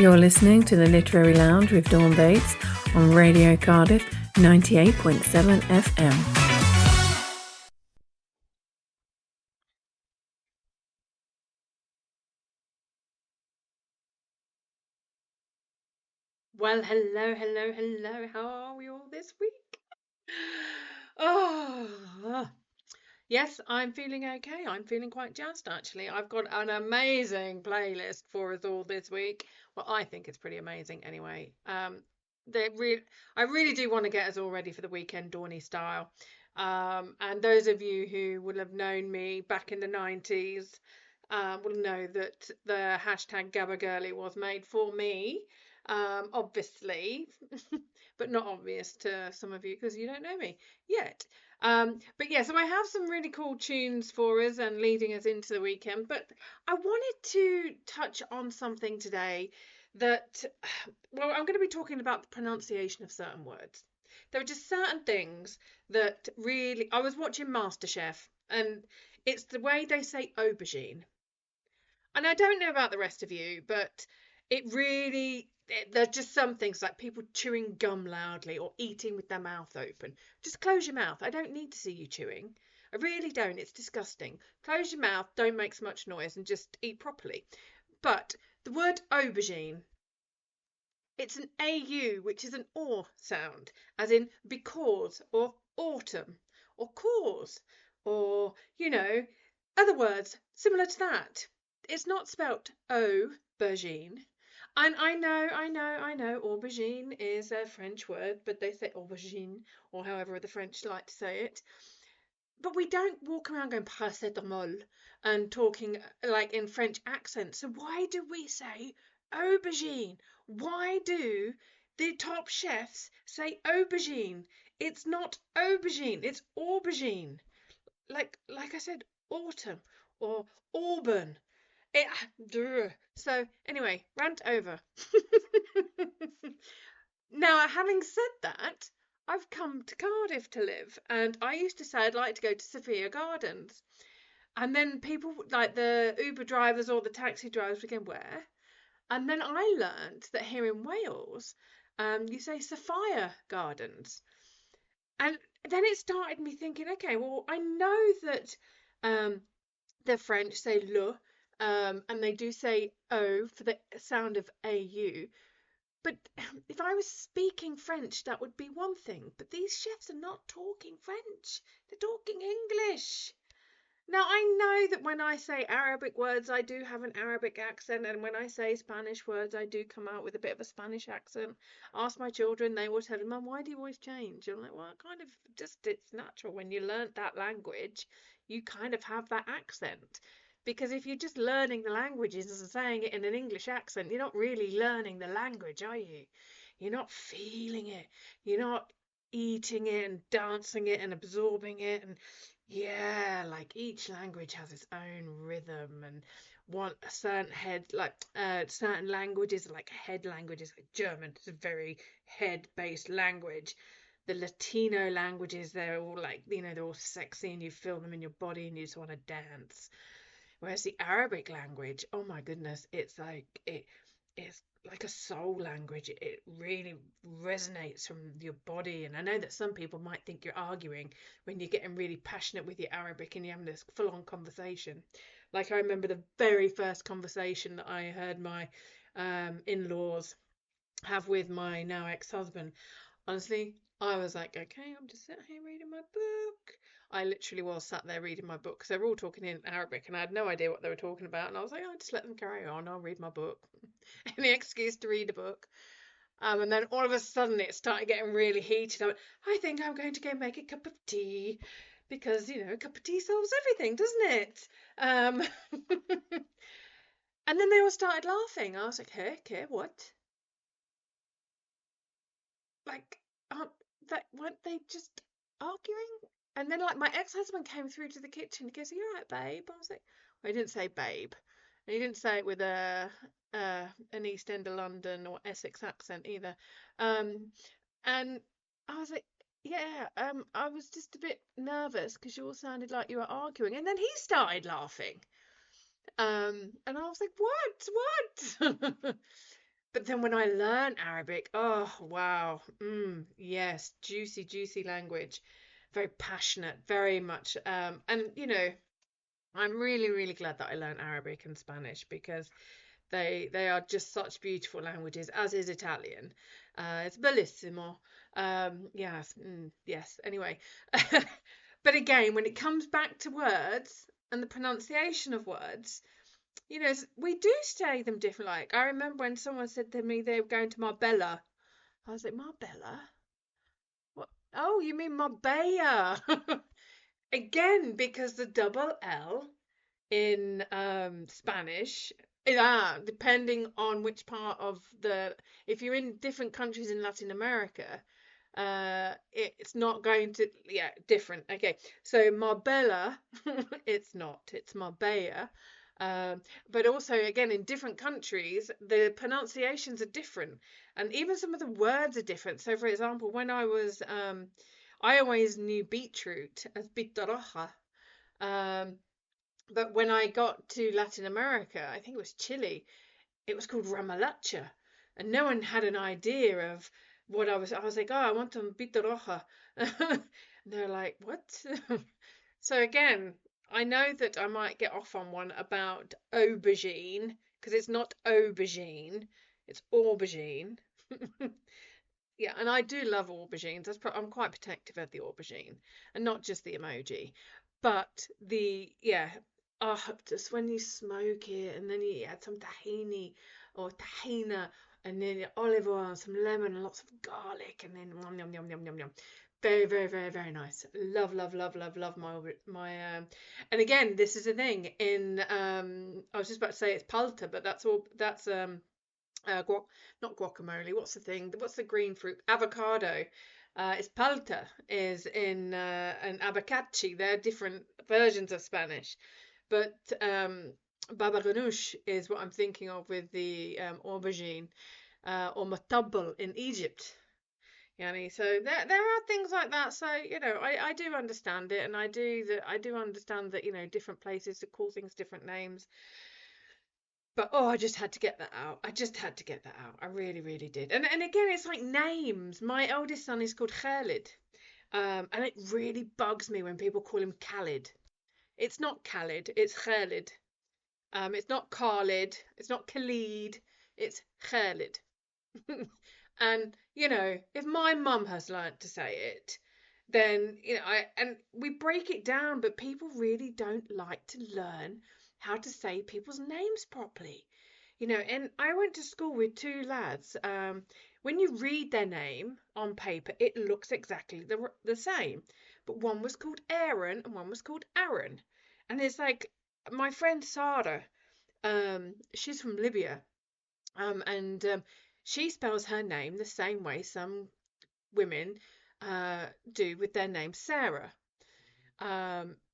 You're listening to the Literary Lounge with Dawn Bates on Radio Cardiff 98.7 FM. Well, hello. How are we all this week? Oh, yes, I'm feeling okay. I'm feeling quite jazzed, actually. I've got an amazing playlist for us all this week. Well, I think it's pretty amazing anyway. I really do want to get us all ready for the weekend, Dawny style. And those of you who will have known me back in the 90s will know that the hashtag Gabba was made for me, obviously, but not obvious to some of you because you don't know me yet. But yeah, so I have some really cool tunes for us and leading us into the weekend. But I wanted to touch on something today that, well, I'm going to be talking about the pronunciation of certain words. There are just certain things that really. I was watching MasterChef, and it's the way they say aubergine. And I don't know about the rest of you, but there's just some things like people chewing gum loudly or eating with their mouth open. Just close your mouth. I don't need to see you chewing. I really don't. It's disgusting. Close your mouth, don't make so much noise, and just eat properly. But the word aubergine, it's an AU, which is an OR sound, as in because or autumn or cause or, other words similar to that. It's not spelt aubergine. And I know, aubergine is a French word, but they say aubergine, or however the French like to say it. But we don't walk around going paracetamol and talking like in French accent. So why do we say aubergine? Why do the top chefs say aubergine? It's not aubergine, it's aubergine. Like I said, autumn or auburn. So anyway, rant over. Now, having said that, I've come to Cardiff to live, and I used to say I'd like to go to Sophia Gardens. And then people like the Uber drivers or the taxi drivers would go, where? And then I learned that here in Wales, you say Sophia Gardens. And then it started me thinking, okay, well, I know that the French say le, and they do say o for the sound of AU. But if I was speaking French, that would be one thing. But these chefs are not talking French. They're talking English. Now, I know that when I say Arabic words, I do have an Arabic accent. And when I say Spanish words, I do come out with a bit of a Spanish accent. Ask my children, they will tell me, Mum, why do you always change? I'm like, well, kind of just, it's natural. When you learnt that language, you kind of have that accent. Because if you're just learning the languages and saying it in an English accent, you're not really learning the language, are you? You're not feeling it. You're not eating it and dancing it and absorbing it. And yeah, like each language has its own rhythm and one a certain head like certain languages like head languages like German. It's a very head-based language. The Latino languages, they're all like, they're all sexy and you feel them in your body and you just want to dance. Whereas the Arabic language, oh my goodness, it's like a soul language. It really resonates from your body. And I know that some people might think you're arguing when you're getting really passionate with your Arabic and you're having this full-on conversation. Like I remember the very first conversation that I heard my in-laws have with my now ex-husband. Honestly, I was like, okay, I'm just sitting here reading my book. I literally was sat there reading my book because they were all talking in Arabic and I had no idea what they were talking about. And I was like, I'll just let them carry on. I'll read my book. Any excuse to read a book. And then all of a sudden it started getting really heated. I think I'm going to go make a cup of tea because, a cup of tea solves everything, doesn't it? And then they all started laughing. I was like, hey, what? Like, weren't they just arguing? And then like my ex-husband came through to the kitchen. He goes, "Are you all right, babe?" I was like, well, he didn't say babe. And he didn't say it with an East End of London or Essex accent either. And I was like, yeah, I was just a bit nervous because you all sounded like you were arguing. And then he started laughing. And I was like, what? But But then when I learned Arabic, oh wow, yes, juicy language, very passionate, very much. And I'm really glad that I learned Arabic and Spanish because they are just such beautiful languages, as is Italian. It's bellissimo. Yes, yes. Anyway, but again, when it comes back to words and the pronunciation of words, we do say them different. Like I remember when someone said to me they were going to Marbella. I was like, Marbella? What? Oh, you mean Marbella? Again, because the double L in Spanish, depending on which part of if you're in different countries in Latin America, it's not going to, different. Okay, so Marbella, it's Marbella. But also, again, in different countries, the pronunciations are different, and even some of the words are different. So, for example, when I always knew beetroot as bitarroja. But when I got to Latin America, I think it was Chile, it was called remolacha, and no one had an idea of what I was. I was like, oh, I want some pita roja. And they're like, what? So again, I know that I might get off on one about aubergine because it's not aubergine, it's aubergine. Yeah, and I do love aubergines. I'm quite protective of the aubergine, and not just the emoji, but just when you smoke it and then you add some tahini or tahina and then olive oil, some lemon, and lots of garlic, and then yum yum yum yum yum. Very nice. Love my and again, this is a thing in I was just about to say it's palta, but that's not guacamole. What's the thing? What's the green fruit? Avocado. It's palta is in an abacachi. They're different versions of Spanish, but baba ganoush is what I'm thinking of with the aubergine or matabal in Egypt. So there are things like that. So I do understand it, and I do understand that different places to call things different names. But I just had to get that out. I just had to get that out. I really did. And again, it's like names. My eldest son is called Khalid, and it really bugs me when people call him Khalid. It's not Khalid. It's Khalid. It's not Khalid. It's not Khalid. It's Khalid. And if my mum has learnt to say it, then and we break it down, but people really don't like to learn how to say people's names properly. And I went to school with two lads. When you read their name on paper, it looks exactly the same, but one was called Aaron and one was called Aaron. And it's like my friend Sarah, she's from Libya, and she spells her name the same way some women do with their name Sarah.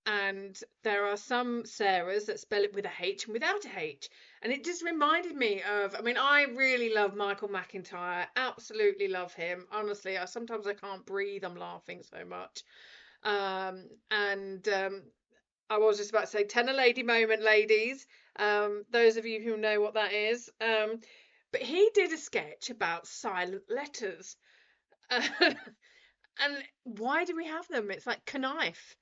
And there are some Sarahs that spell it with a H and without a H. And it just reminded me of, I really love Michael McIntyre. Absolutely love him. Honestly, sometimes I can't breathe. I'm laughing so much. I was just about to say, ten a lady moment, ladies. Those of you who know what that is. But he did a sketch about silent letters. And why do we have them? It's like knife.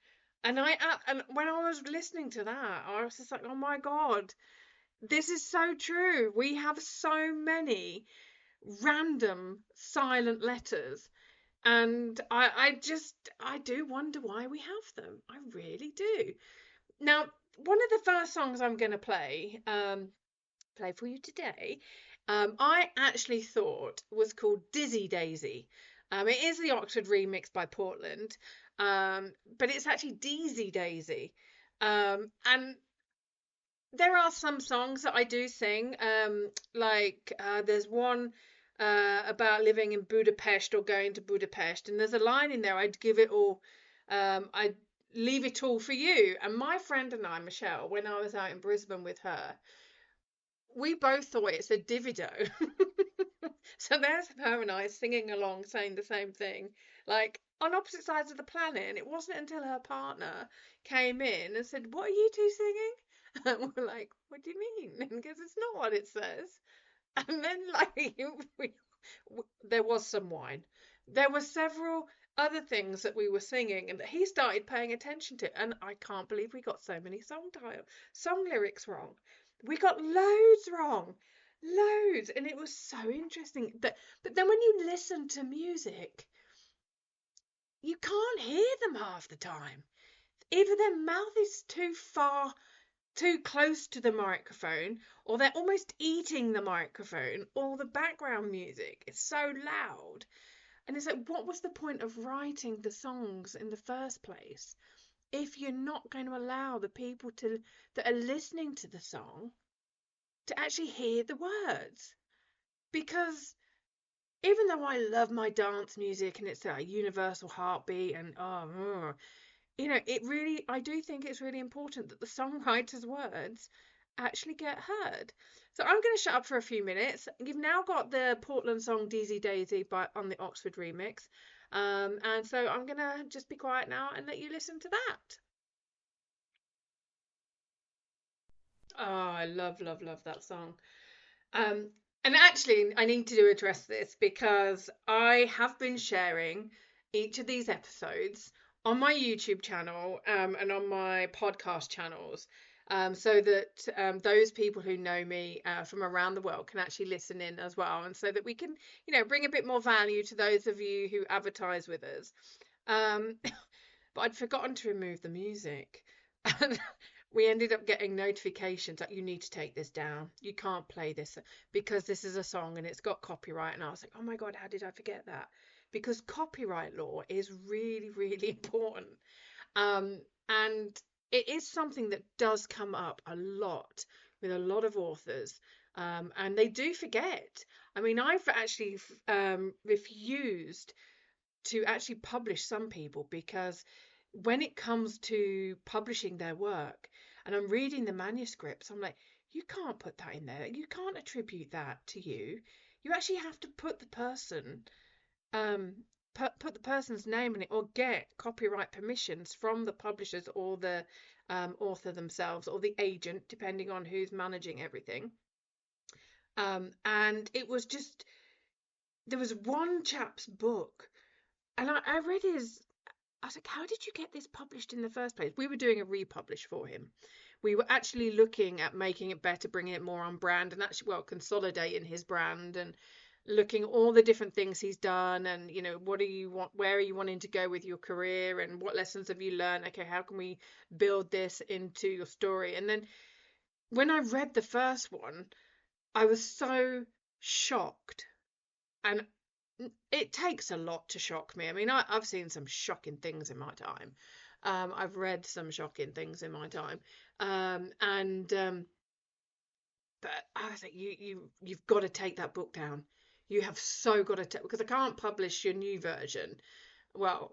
And when I was listening to that, I was just like, oh my God, this is so true. We have so many random silent letters. And I do wonder why we have them. I really do. Now, one of the first songs I'm going to play for you today, I actually thought was called Dizzy Daisy. It is the Oxford remix by Portland, but it's actually Deezy Daisy. And there are some songs that I do sing, like there's one about living in Budapest or going to Budapest, and there's a line in there, I'd give it all, I'd leave it all for you. And my friend and I, Michelle, when I was out in Brisbane with her, we both thought it said Divido. So there's her and I singing along, saying the same thing, like on opposite sides of the planet. And it wasn't until her partner came in and said, "What are you two singing?" And we're like, "What do you mean?" Because it's not what it says. And then, like, there was some wine. There were several other things that we were singing and that he started paying attention to. And I can't believe we got so many song lyrics wrong. We got loads wrong, loads. And it was so interesting. But then when you listen to music, you can't hear them half the time. Either their mouth is too close to the microphone, or they're almost eating the microphone, or the background music is so loud. And it's like, what was the point of writing the songs in the first place if you're not going to allow the people that are listening to the song to actually hear the words? Because even though I love my dance music and it's a universal heartbeat and I do think it's really important that the songwriter's words actually get heard. So I'm going to shut up for a few minutes. You've now got the Portland song Deezy Daisy on the Oxford remix. And so I'm going to just be quiet now and let you listen to that. Oh, I love, love, love that song. And actually, I need to address this because I have been sharing each of these episodes on my YouTube channel and on my podcast channels so that those people who know me from around the world can actually listen in as well, and so that we can, bring a bit more value to those of you who advertise with us. But I'd forgotten to remove the music. And we ended up getting notifications that you need to take this down. You can't play this because this is a song and it's got copyright. And I was like, oh my God, how did I forget that? Because copyright law is really, really important. And it is something that does come up a lot with a lot of authors. And they do forget. I mean, I've actually refused to actually publish some people because when it comes to publishing their work and I'm reading the manuscripts, I'm like, you can't put that in there. You can't attribute that to you. You actually have to put the person, put the person's name in it, or get copyright permissions from the publishers or the author themselves or the agent, depending on who's managing everything. And it was just, there was one chap's book, and I read his. I was like, how did you get this published in the first place? We were doing a republish for him. We were actually looking at making it better, bringing it more on brand, and actually, well, consolidating his brand and looking at all the different things he's done, and what do you want, where are you wanting to go with your career, and what lessons have you learned? Okay, how can we build this into your story? And then when I read the first one, I was so shocked. And it takes a lot to shock me. I mean, I've seen some shocking things in my time. I've read some shocking things in my time. But I was like, you've got to take that book down. You have so got to take, because I can't publish your new version. Well,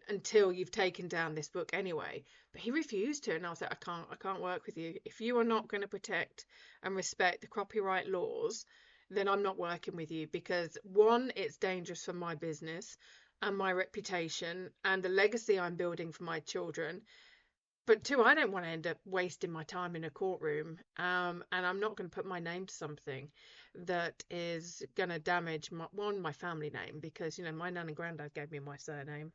until you've taken down this book anyway. But he refused to, and I was like, I can't work with you. If you are not going to protect and respect the copyright laws, then I'm not working with you, because one, it's dangerous for my business and my reputation and the legacy I'm building for my children. But two, I don't want to end up wasting my time in a courtroom. And I'm not going to put my name to something that is going to damage my family name, because, my nan and granddad gave me my surname.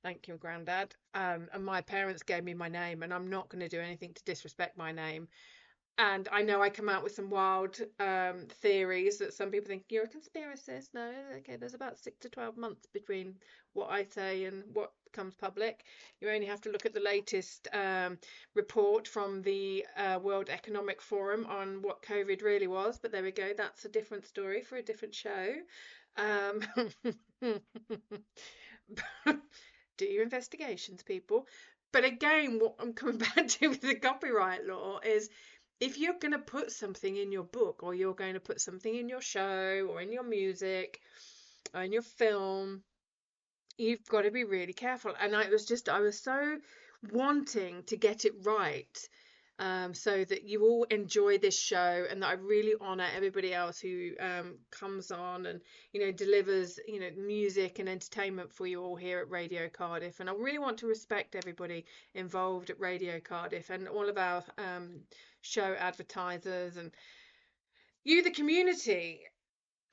Thank you, Granddad. And my parents gave me my name, and I'm not going to do anything to disrespect my name. And I know I come out with some wild theories that some people think you're a conspiracist. No, okay, there's about 6 to 12 months between what I say and what comes public. You only have to look at the latest report from the World Economic Forum on what COVID really was. But there we go. That's a different story for a different show. Do your investigations, people. But again, what I'm coming back to with the copyright law is, if you're going to put something in your book, or you're going to put something in your show or in your music or in your film, you've got to be really careful. And I was so wanting to get it right, so that you all enjoy this show, and that I really honor everybody else who comes on and delivers music and entertainment for you all here at Radio Cardiff. And I really want to respect everybody involved at Radio Cardiff and all of our show advertisers. And you, the community.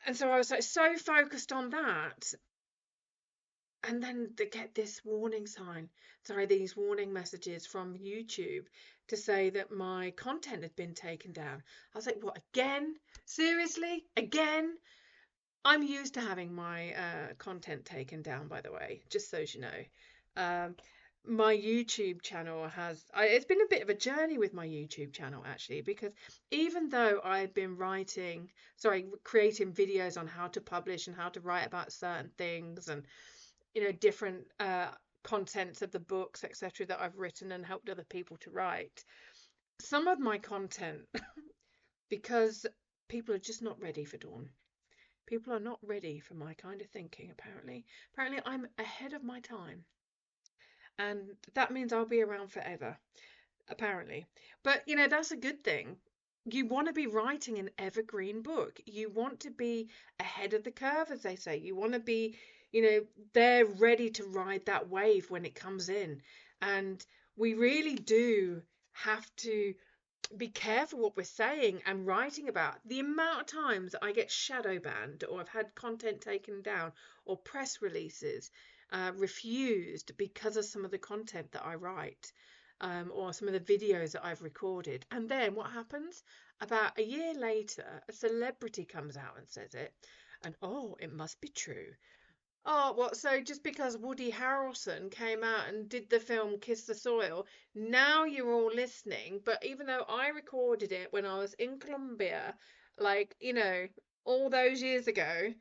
And so I was like so focused on that. And then they get this these warning messages from YouTube to say that my content had been taken down. I was like, what, again? Seriously? Again? I'm used to having my content taken down, by the way, just so you know. Um, my YouTube channel it's been a bit of a journey with my YouTube channel, actually, because even though I've been creating videos on how to publish and how to write about certain things and, different contents of the books, etc., that I've written and helped other people to write, some of my content, because people are just not ready for Dawn. People are not ready for my kind of thinking, apparently. Apparently, I'm ahead of my time. And that means I'll be around forever, apparently. But, that's a good thing. You want to be writing an evergreen book. You want to be ahead of the curve, as they say. You want to be, they're ready to ride that wave when it comes in. And we really do have to be careful what we're saying and writing about. The amount of times I get shadow banned, or I've had content taken down, or press releases refused because of some of the content that I write, or some of the videos that I've recorded. And then what happens? About a year later, a celebrity comes out and says it, and it must be true. Oh, what? So just because Woody Harrelson came out and did the film Kiss the Soil, now you're all listening. But even though I recorded it when I was in Colombia, like, all those years ago,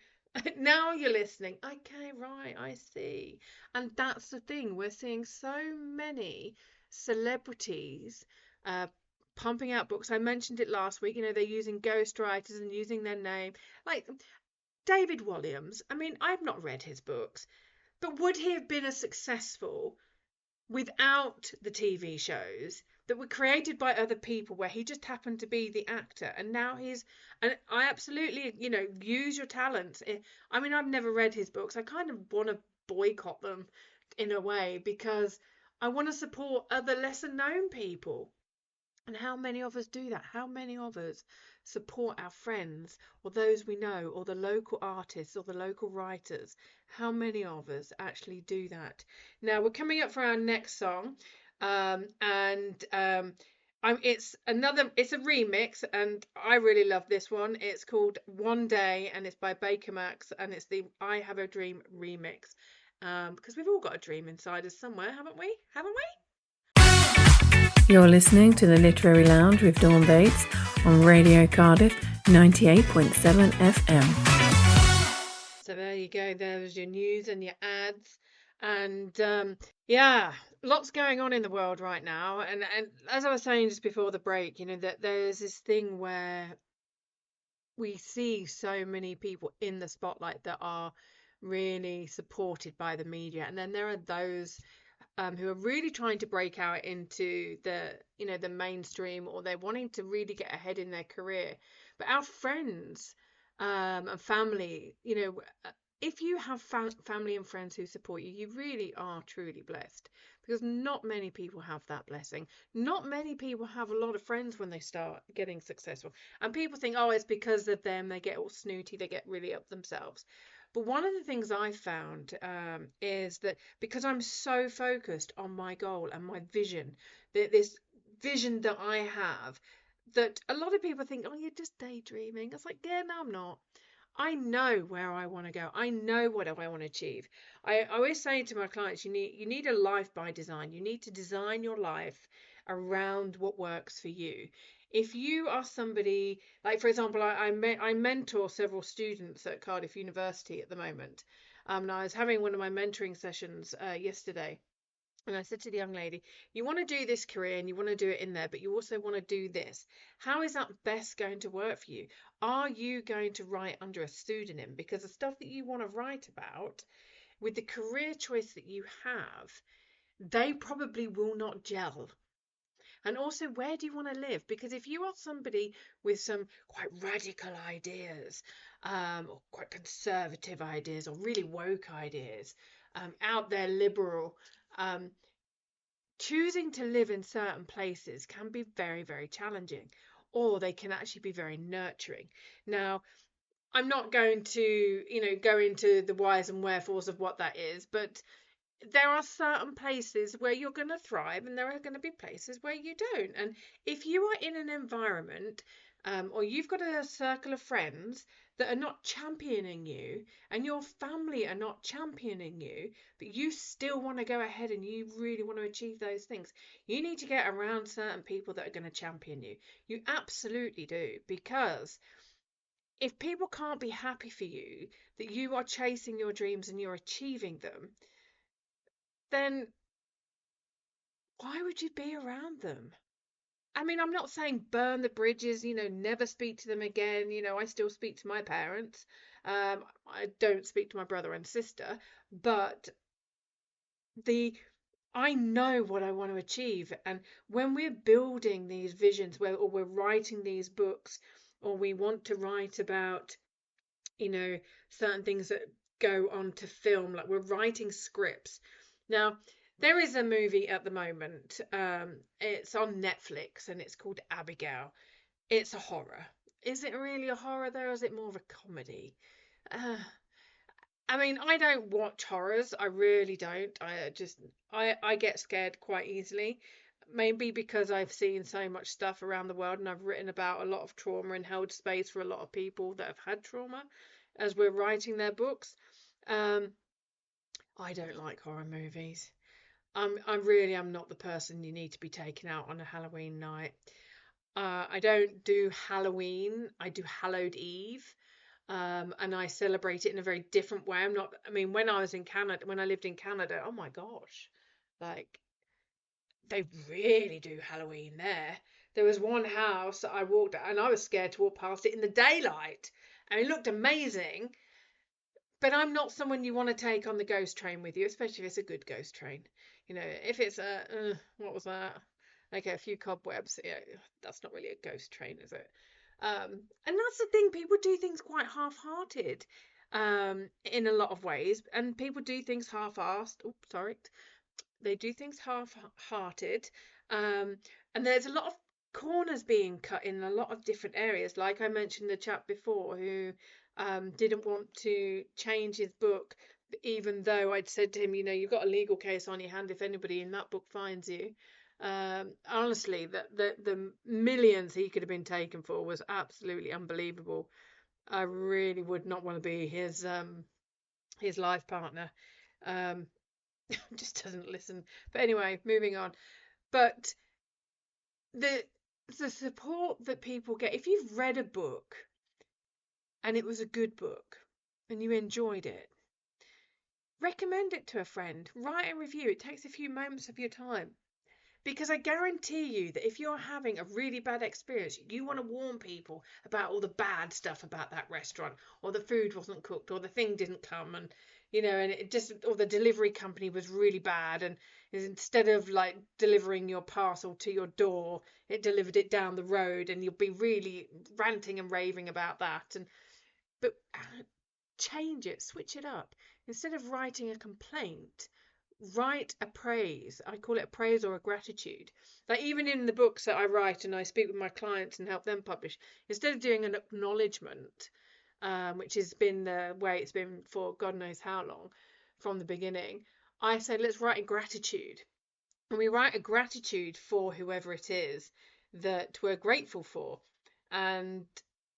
now you're listening. Okay, right, I see. And that's the thing. We're seeing so many celebrities pumping out books. I mentioned it last week. They're using ghostwriters and using their name. Like, David Walliams, I mean, I've not read his books, but would he have been as successful without the TV shows that were created by other people where he just happened to be the actor? And now and I absolutely, use your talents. I mean, I've never read his books. I kind of want to boycott them in a way because I want to support other lesser known people. And how many of us do that? How many of us support our friends or those we know or the local artists or the local writers? How many of us actually do that? Now we're coming up for our next song, it's a remix, and I really love this one. It's called One Day, and it's by Baker Max, and it's the I Have a Dream remix. Because we've all got a dream inside us somewhere, haven't we? You're listening to the Literary Lounge with Dawn Bates on Radio Cardiff 98.7 FM. So there you go. There's your news and your ads. And lots going on in the world right now. And as I was saying just before the break, that there's this thing where we see so many people in the spotlight that are really supported by the media. And then there are those who are really trying to break out into the mainstream, or they're wanting to really get ahead in their career. But our friends and family, if you have family and friends who support you, you really are truly blessed, because not many people have that blessing. Not many people have a lot of friends when they start getting successful. And people think, it's because of them, they get all snooty, they get really up themselves. But one of the things I found is that because I'm so focused on my goal and my vision, this vision that I have, that a lot of people think, you're just daydreaming. It's like, yeah, no, I'm not. I know where I want to go. I know what I want to achieve. I always say to my clients, you need a life by design. You need to design your life around what works for you. If you are somebody, like, for example, I mentor several students at Cardiff University at the moment. And I was having one of my mentoring sessions yesterday. And I said to the young lady, you want to do this career and you want to do it in there, but you also want to do this. How is that best going to work for you? Are you going to write under a pseudonym? Because the stuff that you want to write about with the career choice that you have, they probably will not gel. And also, where do you want to live? Because if you are somebody with some quite radical ideas, or quite conservative ideas, or really woke ideas, out there liberal, choosing to live in certain places can be very, very challenging. or they can actually be very nurturing. Now, I'm not going to, go into the whys and wherefores of what that is, but there are certain places where you're going to thrive and there are going to be places where you don't. And if you are in an environment or you've got a circle of friends that are not championing you and your family are not championing you, but you still want to go ahead and you really want to achieve those things, you need to get around certain people that are going to champion you. You absolutely do, because if people can't be happy for you, that you are chasing your dreams and you're achieving them, then why would you be around them? I mean, I'm not saying burn the bridges, never speak to them again. I still speak to my parents. I don't speak to my brother and sister, but I know what I want to achieve. And when we're building these visions, or we're writing these books, or we want to write about, certain things that go on to film, like we're writing scripts. Now, there is a movie at the moment. It's on Netflix and it's called Abigail. It's a horror. Is it really a horror though, or is it more of a comedy? Uh, I mean, I don't watch horrors. I really don't. I get scared quite easily. Maybe because I've seen so much stuff around the world and I've written about a lot of trauma and held space for a lot of people that have had trauma as we're writing their books. Um, I don't like horror movies. I really am not the person you need to be taken out on a Halloween night. I don't do Halloween. I do Hallowed Eve. And I celebrate it in a very different way. I mean, when I was in Canada, when I lived in Canada, oh my gosh, like they really do Halloween there. There was one house that I walked at and I was scared to walk past it in the daylight. And it looked amazing, but I'm not someone you want to take on the ghost train with you, especially if it's a good ghost train. If it's what was that? Okay, a few cobwebs. Yeah, that's not really a ghost train, is it? And that's the thing. People do things quite half-hearted, in a lot of ways, and people do things half-assed. Oops, sorry. They do things half-hearted, and there's a lot of corners being cut in a lot of different areas. Like I mentioned the chap before who didn't want to change his book, even though I'd said to him, you've got a legal case on your hand if anybody in that book finds you. Honestly, the millions he could have been taken for was absolutely unbelievable. I really would not want to be his life partner. Just doesn't listen. But anyway, moving on. But the support that people get, if you've read a book and it was a good book and you enjoyed it, recommend it to a friend. Write a review. It takes a few moments of your time. Because I guarantee you that if you're having a really bad experience, you want to warn people about all the bad stuff about that restaurant, or the food wasn't cooked, or the thing didn't come, and and it just, or the delivery company was really bad, and instead of like delivering your parcel to your door, it delivered it down the road, and you'll be really ranting and raving about that. But change it, switch it up. Instead of writing a complaint, write a praise. I call it a praise or a gratitude. Like even in the books that I write and I speak with my clients and help them publish, instead of doing an acknowledgement, which has been the way it's been for God knows how long from the beginning, I say let's write a gratitude. And we write a gratitude for whoever it is that we're grateful for. And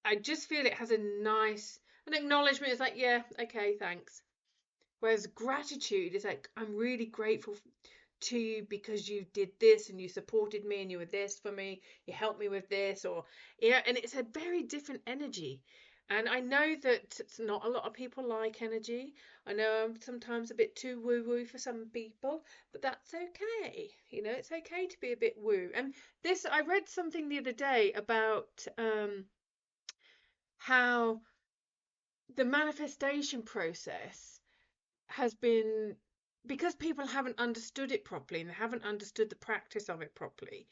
I just feel it has an acknowledgement is like, yeah, okay, thanks. Whereas gratitude is like, I'm really grateful to you because you did this and you supported me and you were this for me, you helped me with this, or and it's a very different energy. And I know that not a lot of people like energy. I know I'm sometimes a bit too woo-woo for some people, but that's okay. It's okay to be a bit woo. And I read something the other day about how the manifestation process has been, because people haven't understood it properly and they haven't understood the practice of it properly,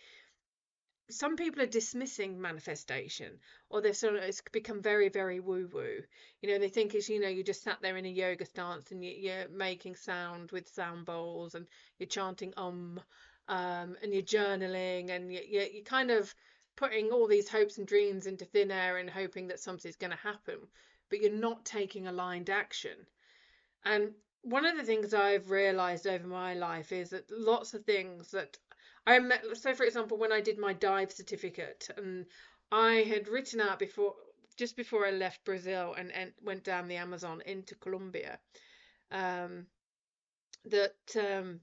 some people are dismissing manifestation, or it's become very, very woo woo. They think it's, you just sat there in a yoga stance and you're making sound with sound bowls and you're chanting and you're journaling and you kind of putting all these hopes and dreams into thin air and hoping that something's going to happen, but you're not taking aligned action. And one of the things I've realized over my life is that lots of things that so for example, when I did my dive certificate, and I had written out just before I left Brazil and went down the Amazon into Colombia, um,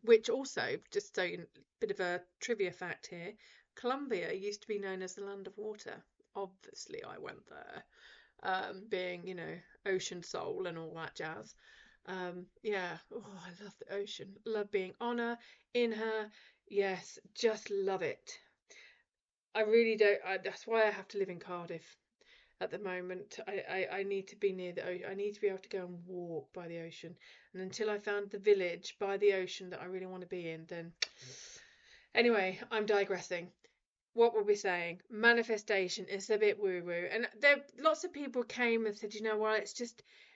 which also, just so you, bit of a trivia fact here, Colombia used to be known as the land of water. Obviously, I went there, being, ocean soul and all that jazz. Yeah, oh, I love the ocean. Love being on her, in her. Yes, just love it. I really don't. That's why I have to live in Cardiff at the moment. I need to be near the ocean. I need to be able to go and walk by the ocean. And until I found the village by the ocean that I really want to be in, then. Anyway, I'm digressing. What were we saying? Manifestation is a bit woo woo. And there lots of people came and said, you know what,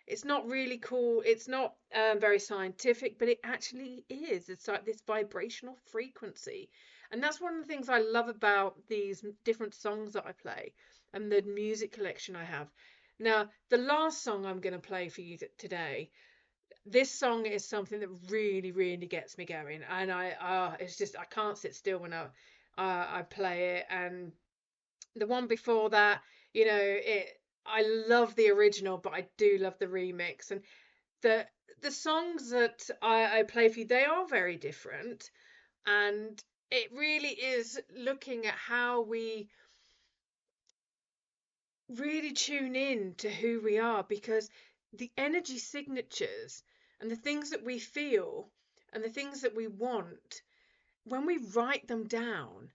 it's not really cool. It's not very scientific, but it actually is. It's like this vibrational frequency. And that's one of the things I love about these different songs that I play and the music collection I have. Now, the last song I'm going to play for you today, this song is something that really, really gets me going. And it's just, I can't sit still when I play it. And the one before that, I love the original, but I do love the remix. And the the songs that I play for you, they are very different, and it really is looking at how we really tune in to who we are, because the energy signatures and the things that we feel and the things that we want, when we write them down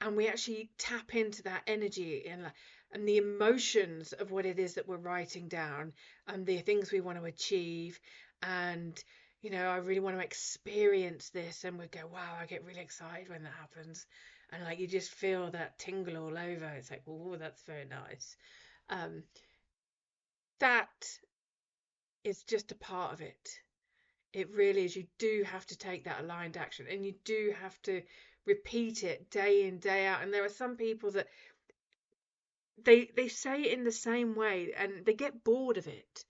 and we actually tap into that energy and the emotions of what it is that we're writing down and the things we want to achieve, and I really want to experience this, and we go, wow, I get really excited when that happens, and like you just feel that tingle all over. It's like, oh, that's very nice. um that is just a part of it. It really is. You do have to take that aligned action, and you do have to repeat it day in, day out. And there are some people that they say it in the same way and they get bored of it.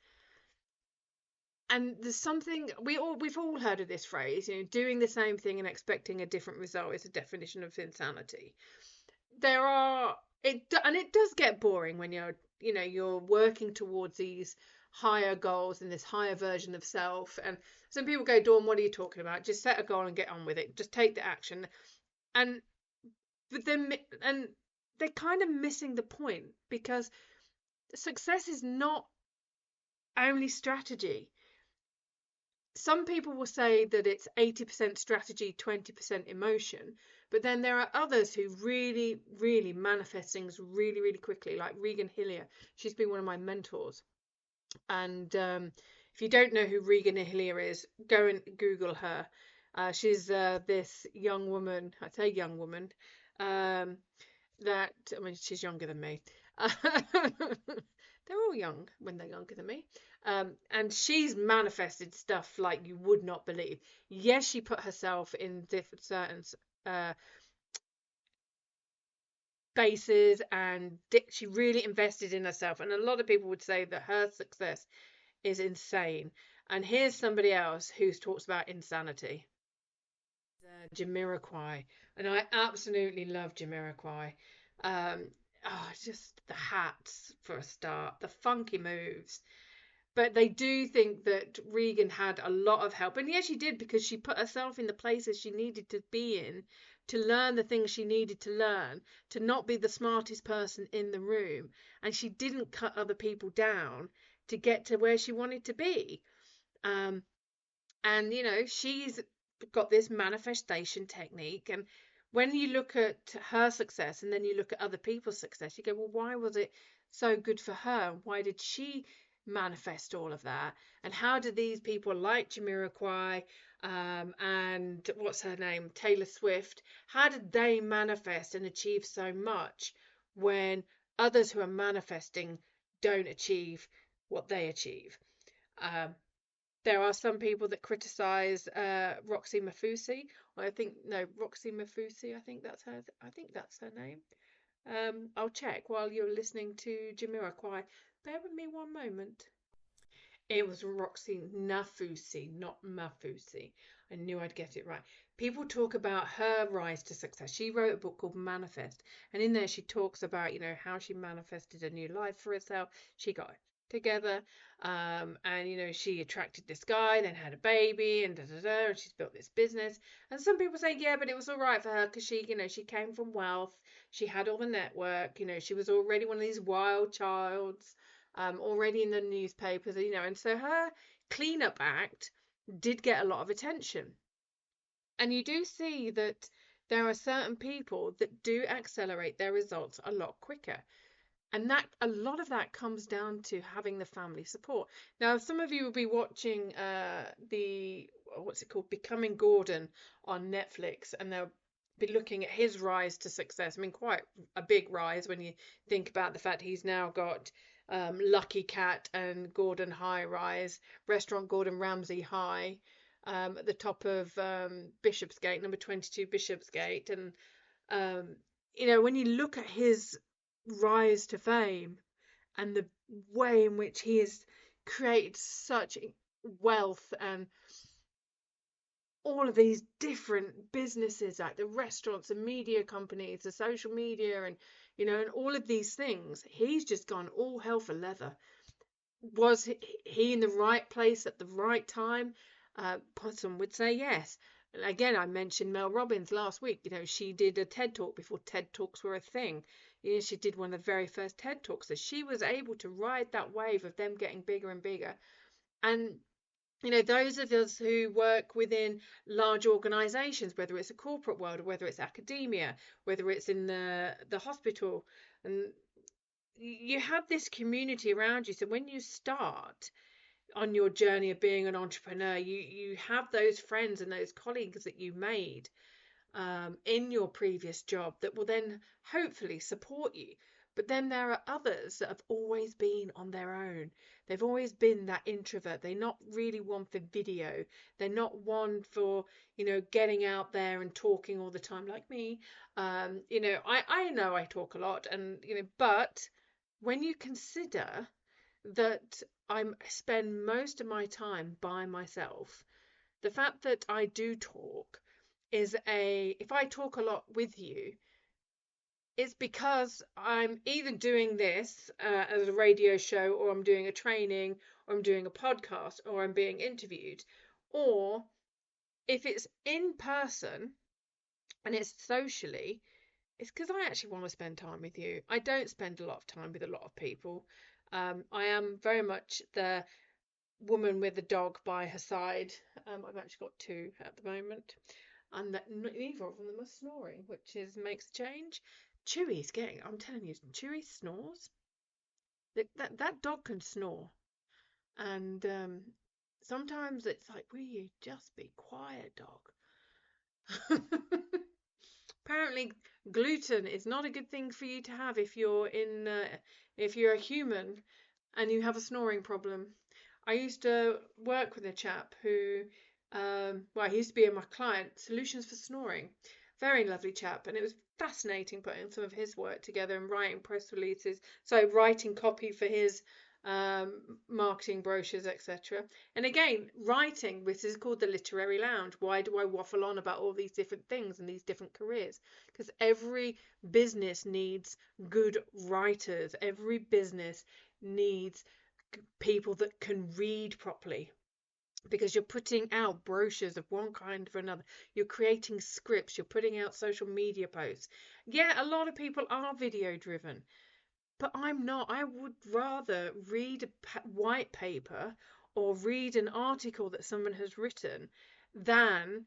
And there's something we've all heard of this phrase, doing the same thing and expecting a different result is a definition of insanity. It does get boring when you're working towards these higher goals and this higher version of self. And some people go, Dawn, what are you talking about? Just set a goal and get on with it. Just take the action. And but then and they're kind of missing the point, because success is not only strategy. Some people will say that it's 80% strategy, 20% emotion, but then there are others who really, really manifest things really, really quickly, like Regan Hillier. She's been one of my mentors. And if you don't know who Regan Hillier is, go and Google her. She's this young woman, I say young woman, she's younger than me. They're all young when they're younger than me. And she's manifested stuff like you would not believe. Yes, she put herself in different certain spaces, and she really invested in herself. And a lot of people would say that her success is insane. And here's somebody else who talks about insanity. Jamiroquai, and I absolutely love Jamiroquai. Just the hats for a start, the funky moves. But they do think that Regan had a lot of help, and yes, she did, because she put herself in the places she needed to be in to learn the things she needed to learn, to not be the smartest person in the room, and she didn't cut other people down to get to where she wanted to be. And she's got this manifestation technique, and when you look at her success and then you look at other people's success, you go, well, why was it so good for her? Why did she manifest all of that? And how did these people like Jamiroquai, and what's her name, Taylor Swift, how did they manifest and achieve so much when others who are manifesting don't achieve what they achieve? There are some people that criticize Roxy Mafusi. Roxy Mafusi. I think that's her name. I'll check while you're listening to Jamiroquai. Bear with me one moment. It was Roxy Nafusi, not Mafusi. I knew I'd get it right. People talk about her rise to success. She wrote a book called Manifest, and in there she talks about, how she manifested a new life for herself. She got together, and she attracted this guy, then had a baby, and da da da, and she's built this business. And some people say, yeah, but it was all right for her because she came from wealth, she had all the network, she was already one of these wild childs, already in the newspapers, and so her cleanup act did get a lot of attention. And you do see that there are certain people that do accelerate their results a lot quicker. And that a lot of that comes down to having the family support. Now, some of you will be watching the what's it called, Becoming Gordon on Netflix, and they'll be looking at his rise to success. I mean, quite a big rise when you think about the fact he's now got Lucky Cat and Gordon High Rise, restaurant Gordon Ramsay High, at the top of Bishopsgate, number 22 Bishopsgate. And when you look at his rise to fame and the way in which he has created such wealth and all of these different businesses, like the restaurants and media companies, the social media, and and all of these things, he's just gone all hell for leather. Was he in the right place at the right time? Some would say yes. And again, I mentioned Mel Robbins last week. She did a TED Talk before TED Talks were a thing. She did one of the very first TED Talks. So she was able to ride that wave of them getting bigger and bigger. And those of us who work within large organizations, whether it's a corporate world or whether it's academia, whether it's in the hospital, and you have this community around you. So when you start on your journey of being an entrepreneur, you have those friends and those colleagues that you made in your previous job that will then hopefully support you. But then there are others that have always been on their own. They've always been that introvert. They're not really one for video. They're not one for, getting out there and talking all the time like me. I know I talk a lot, and, but when you consider that I spend most of my time by myself, the fact that I do talk if I talk a lot with you, it's because I'm either doing this as a radio show, or I'm doing a training, or I'm doing a podcast, or I'm being interviewed. Or if it's in person and it's socially, it's because I actually want to spend time with you. I don't spend a lot of time with a lot of people. I am very much the woman with a dog by her side. I've actually got two at the moment, and neither of them are snoring, which makes a change. Chewy's getting, I'm telling you, Chewy snores. That dog can snore, and sometimes it's like, will you just be quiet, dog? Apparently, gluten is not a good thing for you to have if you're a human and you have a snoring problem. I used to work with a chap who, he used to be my client, Solutions for Snoring. Very lovely chap, and it was fascinating putting some of his work together and writing press releases, so writing copy for his marketing brochures, etc. And again, writing, this is called the Literary Lounge. Why do I waffle on about all these different things and these different careers? Because every business needs good writers. Every business needs people that can read properly, because you're putting out brochures of one kind or another. You're creating scripts, you're putting out social media posts. Yeah, a lot of people are video driven, but I'm not. I would rather read a white paper or read an article that someone has written than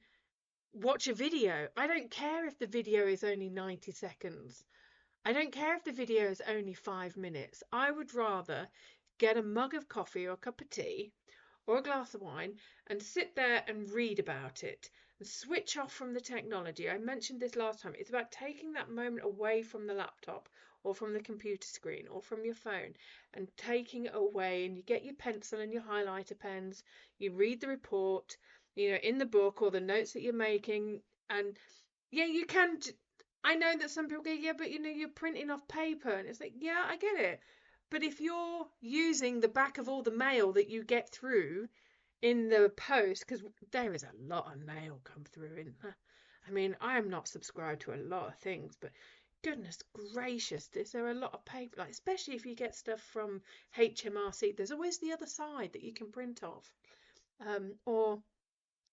watch a video. I don't care if the video is only 90 seconds. I don't care if the video is only 5 minutes. I would rather get a mug of coffee or a cup of tea or a glass of wine and sit there and read about it and switch off from the technology. I mentioned this last time. It's about taking that moment away from the laptop or from the computer screen or from your phone, and taking it away, and you get your pencil and your highlighter pens, you read the report, in the book or the notes that you're making. And yeah, you can I know that some people go, yeah, but you're printing off paper, and it's like, yeah, I get it. But if you're using the back of all the mail that you get through in the post, because there is a lot of mail come through, isn't there? I mean, I am not subscribed to a lot of things, but goodness gracious, is there a lot of paper? Like, especially if you get stuff from HMRC, there's always the other side that you can print off. Or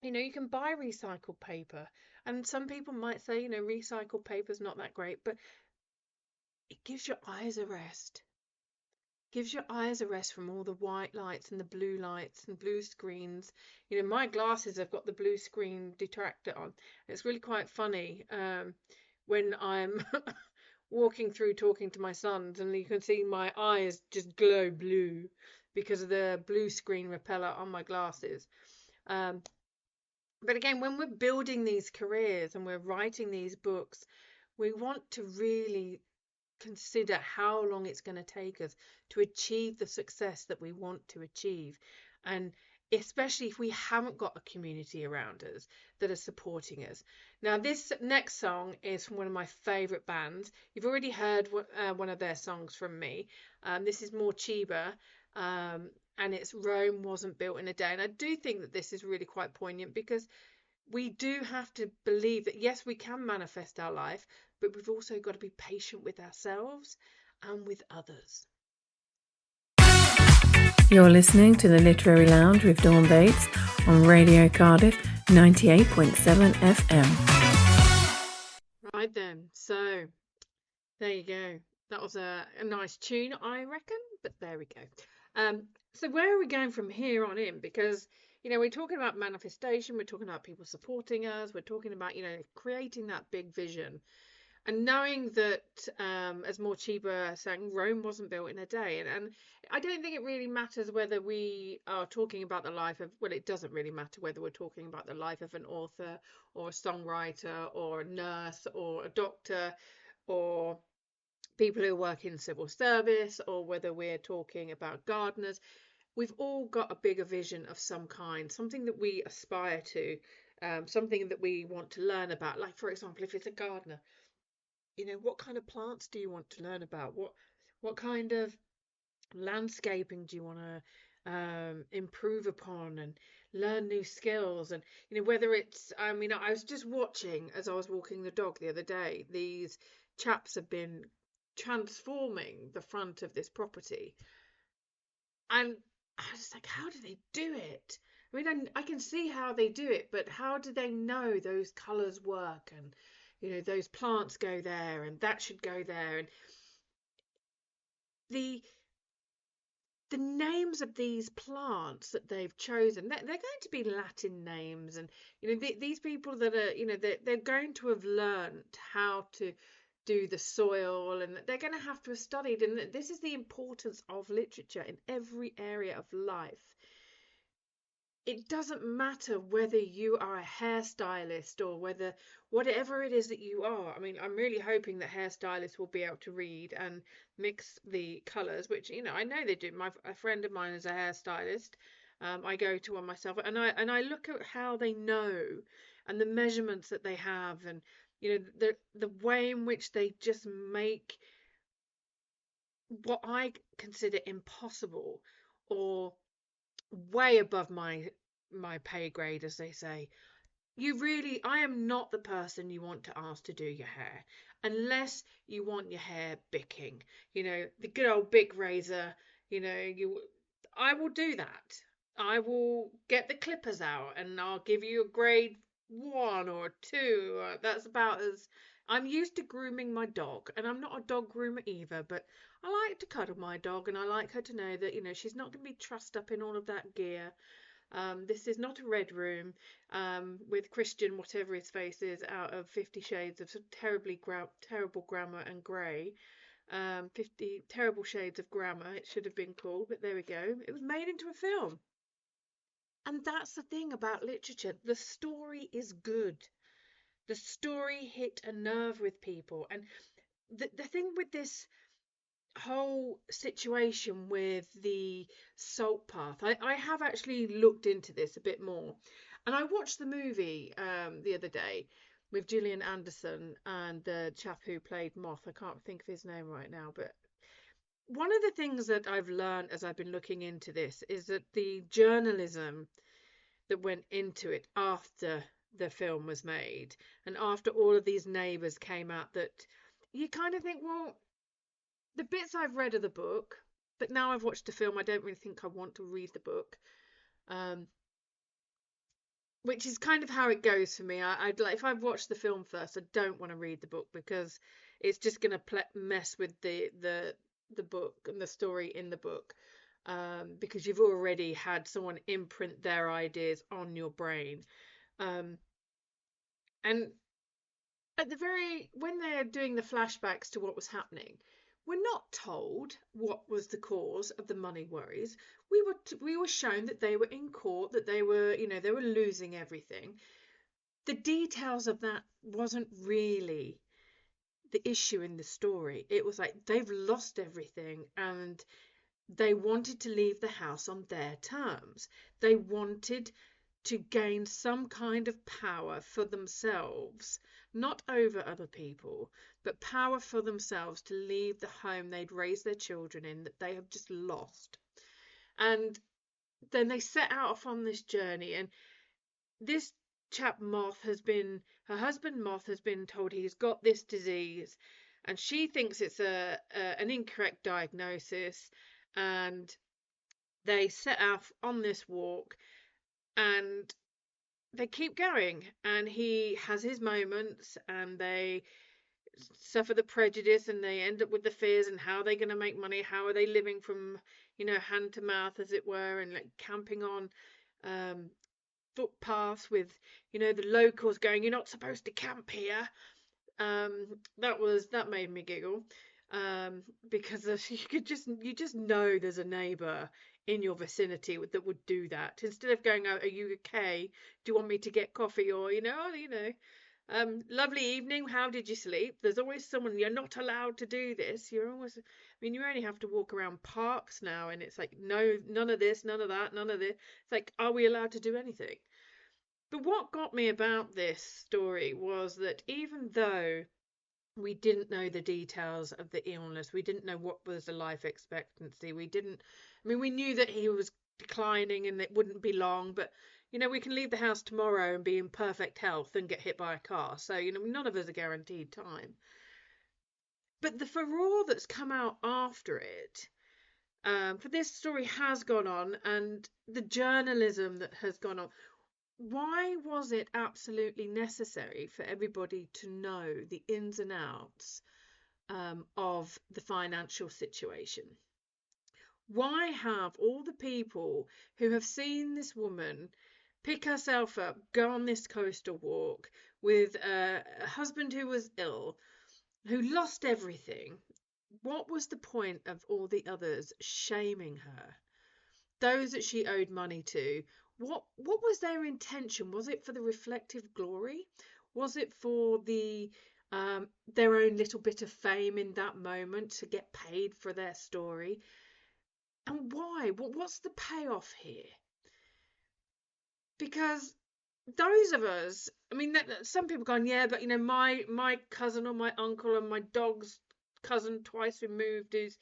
you can buy recycled paper. And some people might say, recycled paper's not that great, but it gives your eyes a rest. Gives your eyes a rest from all the white lights and the blue lights and blue screens. My glasses have got the blue screen detractor on. It's really quite funny when I'm walking through talking to my sons, and you can see my eyes just glow blue because of the blue screen repeller on my glasses. But again, when we're building these careers and we're writing these books, we want to really consider how long it's going to take us to achieve the success that we want to achieve. And especially if we haven't got a community around us that are supporting us. Now, this next song is from one of my favourite bands. You've already heard one of their songs from me. This is Morcheeba, and it's Rome Wasn't Built in a Day. And I do think that this is really quite poignant, because we do have to believe that, yes, we can manifest our life, but we've also got to be patient with ourselves and with others. You're listening to the Literary Lounge with Dawn Bates on Radio Cardiff 98.7 FM. Right then, so there you go. That was a nice tune, I reckon, but there we go. So where are we going from here on in? Because we're talking about manifestation, we're talking about people supporting us, we're talking about creating that big vision. And knowing that, as Morcheeba sang, Rome wasn't built in a day. And I don't think it really matters whether we are talking about the life of, well, it doesn't really matter whether we're talking about the life of an author or a songwriter or a nurse or a doctor or people who work in civil service, or whether we're talking about gardeners. We've all got a bigger vision of some kind, something that we aspire to, something that we want to learn about. Like, for example, if it's a gardener, what kind of plants do you want to learn about? What kind of landscaping do you want to improve upon and learn new skills? And whether it's, I was just watching as I was walking the dog the other day, these chaps have been transforming the front of this property, and I was like, how do they do it? I can see how they do it, but how do they know those colours work, and those plants go there and that should go there? And the names of these plants that they've chosen, they're going to be Latin names, and these people that are they're going to have learned how to do the soil, and they're going to have to have studied. And this is the importance of literature in every area of life. It doesn't matter whether you are a hairstylist or whatever it is that you are. I'm really hoping that hairstylists will be able to read and mix the colours, which I know they do. A friend of mine is a hairstylist. I go to one myself, and I look at how they know and the measurements that they have, and the way in which they just make what I consider impossible or way above my pay grade, as they say. I am not the person you want to ask to do your hair, unless you want your hair bicking, the good old Bic razor. I will do that. I will get the clippers out, and I'll give you a grade 1 or 2. That's about as I'm used to grooming my dog, and I'm not a dog groomer either, but I like to cuddle my dog, and I like her to know that she's not going to be trussed up in all of that gear. This is not a red room with Christian, whatever his face is, out of 50 Shades of terrible grammar and grey. 50 Terrible Shades of Grammar, it should have been called, but there we go. It was made into a film. And that's the thing about literature. The story is good. The story hit a nerve with people. And the thing with this whole situation with the Salt Path, I have actually looked into this a bit more. And I watched the movie the other day. with Gillian Anderson and the chap who played Moth. I can't think of his name right now, but one of the things that I've learned as I've been looking into this is that the journalism that went into it after the film was made and after all of these neighbours came out, that you kind of think, well, the bits I've read of the book, but now I've watched the film, I don't really think I want to read the book. Which is kind of how it goes for me. I'd like, if I've watched the film first, I don't want to read the book because it's just going to mess with the book and the story in the book, because you've already had someone imprint their ideas on your brain, and when they're doing the flashbacks to what was happening, we're not told what was the cause of the money worries. We were shown that they were in court, that they were, they were losing everything. The details of that wasn't really the issue in the story. It was like they've lost everything and they wanted to leave the house on their terms. They wanted to gain some kind of power for themselves, not over other people, but power for themselves to leave the home they'd raised their children in that they have just lost. And then they set out off on this journey, and this chap her husband Moth has been told he's got this disease, and she thinks it's an incorrect diagnosis, and they set out on this walk and they keep going, and he has his moments and they suffer the prejudice and they end up with the fears and how they're going to make money, how are they living from hand to mouth, as it were, and like camping on footpaths with the locals going, you're not supposed to camp here. That made me giggle, because you just know there's a neighbour in your vicinity that would do that, instead of going, oh, are you okay, do you want me to get coffee, or lovely evening, how did you sleep? There's always someone, you're not allowed to do this. You only have to walk around parks now, and it's like, no, none of this, none of that, none of this. It's like, are we allowed to do anything? But what got me about this story was that even though we didn't know the details of the illness, we didn't know what was the life expectancy, we knew that he was declining and it wouldn't be long, but we can leave the house tomorrow and be in perfect health and get hit by a car. So, none of us are guaranteed time. But the furore that's come out after it, for this story has gone on, and the journalism that has gone on, why was it absolutely necessary for everybody to know the ins and outs of the financial situation? Why have all the people who have seen this woman pick herself up, go on this coastal walk with a husband who was ill, who lost everything, what was the point of all the others shaming her? Those that she owed money to, what was their intention? Was it for the reflective glory? Was it for their own little bit of fame in that moment to get paid for their story? And why? What's the payoff here? Because those of us, some people going, yeah, but my cousin or my uncle and my dog's cousin twice removed is,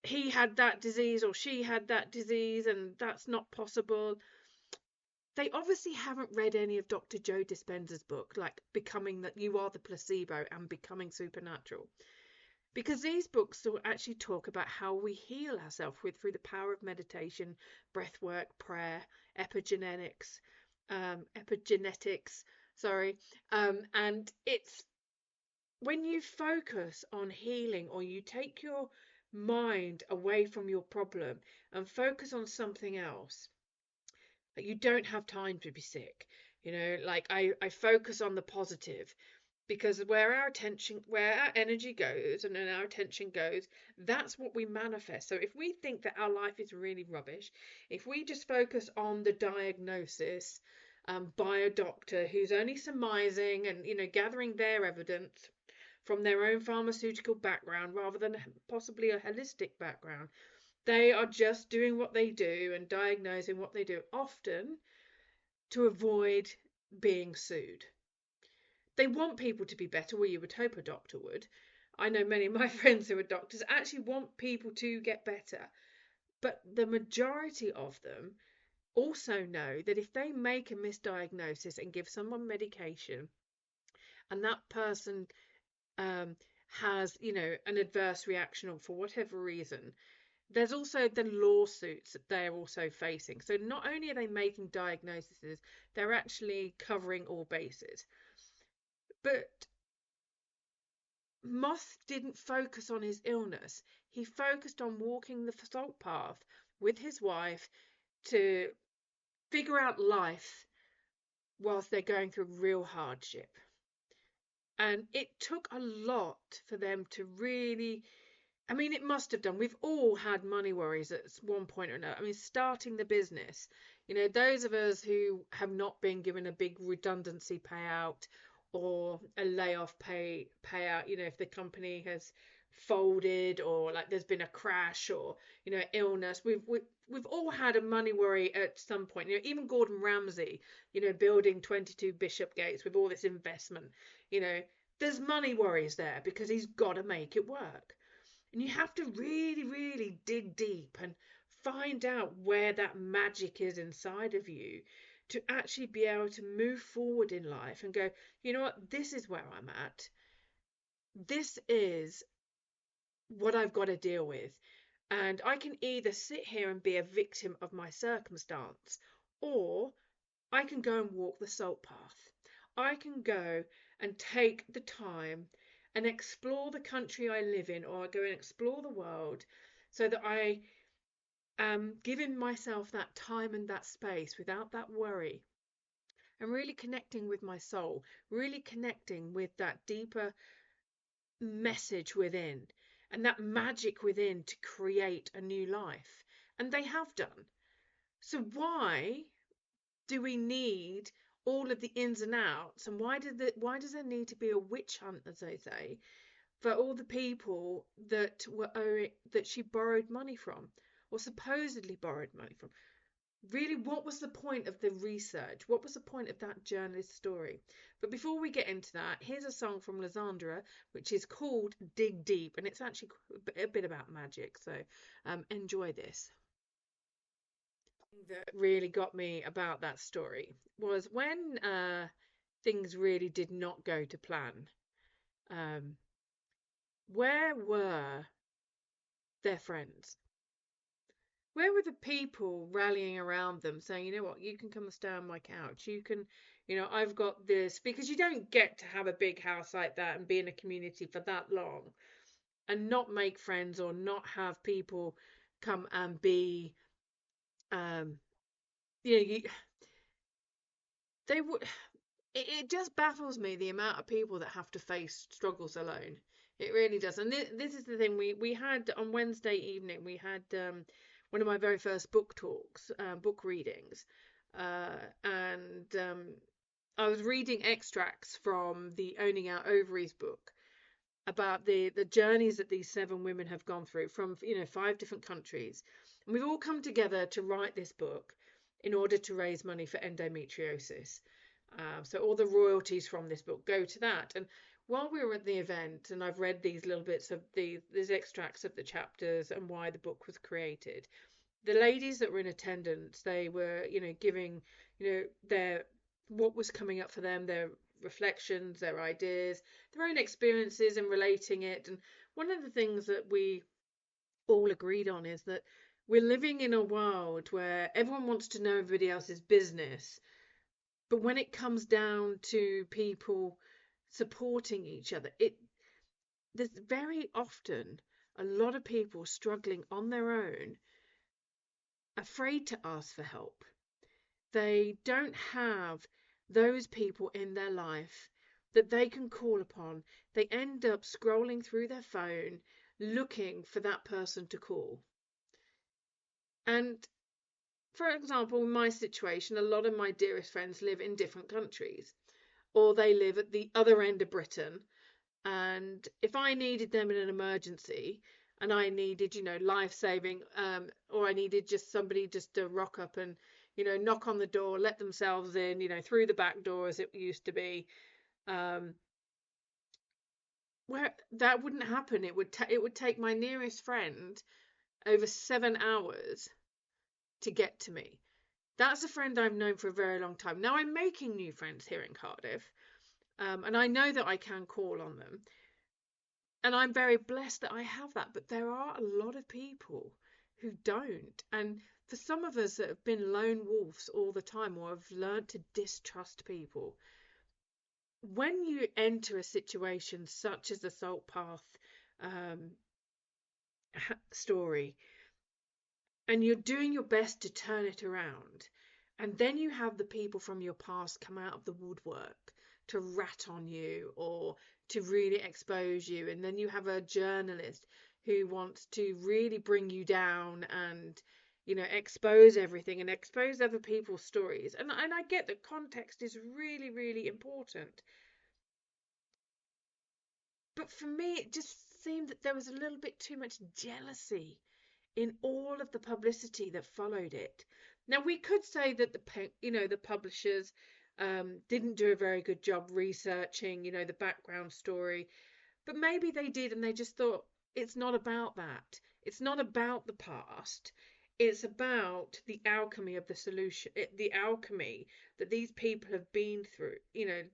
he had that disease or she had that disease and that's not possible. They obviously haven't read any of Dr. Joe Dispenza's book, like Becoming That You Are the Placebo and Becoming Supernatural. Because these books will actually talk about how we heal ourselves through the power of meditation, breath work, prayer, epigenetics, and it's when you focus on healing, or you take your mind away from your problem and focus on something else, you don't have time to be sick. Like I focus on the positive, because where our energy goes and then our attention goes, that's what we manifest. So if we think that our life is really rubbish, if we just focus on the diagnosis by a doctor who's only surmising and gathering their evidence from their own pharmaceutical background rather than possibly a holistic background, they are just doing what they do and diagnosing what they do, often to avoid being sued. They want people to be better. Well, you would hope a doctor would. I know many of my friends who are doctors actually want people to get better. But the majority of them also know that if they make a misdiagnosis and give someone medication, and that person has, an adverse reaction or for whatever reason, there's also the lawsuits that they're also facing. So not only are they making diagnoses, they're actually covering all bases. But Moth didn't focus on his illness. He focused on walking the salt path with his wife to figure out life whilst they're going through real hardship. And it took a lot for them to really, I mean, it must have done. We've all had money worries at one point or another. I mean, starting the business, those of us who have not been given a big redundancy payout or a layoff payout, if the company has folded or like there's been a crash or illness, we've all had a money worry at some point. Even Gordon Ramsay, building 22 Bishopgates with all this investment, there's money worries there because he's got to make it work. And you have to really, really dig deep and find out where that magic is inside of you to actually be able to move forward in life and go, you know what, this is where I'm at. This is what I've got to deal with. And I can either sit here and be a victim of my circumstance, or I can go and walk the salt path. I can go and take the time and explore the country I live in, or go and explore the world, so that I am giving myself that time and that space without that worry, and really connecting with my soul, really connecting with that deeper message within and that magic within to create a new life. And they have done. So why do we need all of the ins and outs, and why does there need to be a witch hunt, as they say, for all the people that she borrowed money from, or supposedly borrowed money from? Really, what was the point of the research? What was the point of that journalist story? But before we get into that, here's a song from Lysandra, which is called Dig Deep, and it's actually a bit about magic, so enjoy this. That really got me about that story was when things really did not go to plan. Where were their friends? Where were the people rallying around them saying, you know what, you can come and stay on my couch. You can, I've got this, because you don't get to have a big house like that and be in a community for that long and not make friends or not have people come and be, they would, it just baffles me the amount of people that have to face struggles alone. It really does. And this is the thing, we had on Wednesday evening, we had one of my very first book talks, book readings, and I was reading extracts from the Owning Our Ovaries book about the journeys that these 7 women have gone through from 5 different countries, and we've all come together to write this book in order to raise money for endometriosis. So all the royalties from this book go to that. And while we were at the event, and I've read these little bits of these extracts of the chapters and why the book was created, the ladies that were in attendance, they were, giving, their what was coming up for them, their reflections, their ideas, their own experiences, and relating it. And one of the things that we all agreed on is that we're living in a world where everyone wants to know everybody else's business, but when it comes down to people supporting each other, there's very often a lot of people struggling on their own, afraid to ask for help. They don't have those people in their life that they can call upon. They end up scrolling through their phone looking for that person to call. And for example, in my situation, a lot of my dearest friends live in different countries, or they live at the other end of Britain. And if I needed them in an emergency and I needed, life-saving, or I needed just somebody just to rock up and, knock on the door, let themselves in, through the back door as it used to be, where that wouldn't happen. It would take my nearest friend over 7 hours to get to me. That's a friend I've known for a very long time. Now I'm making new friends here in Cardiff, and I know that I can call on them. And I'm very blessed that I have that. But there are a lot of people who don't. And for some of us that have been lone wolves all the time or have learned to distrust people, when you enter a situation such as the Salt Path story, and you're doing your best to turn it around, and then you have the people from your past come out of the woodwork to rat on you or to really expose you, and then you have a journalist who wants to really bring you down and expose everything and expose other people's stories, and I get that context is really, really important, but for me it just seemed that there was a little bit too much jealousy in all of the publicity that followed it. Now we could say that the publishers didn't do a very good job researching, the background story, but maybe they did, and they just thought it's not about that. It's not about the past. It's about the alchemy of the solution, the alchemy that these people have been through.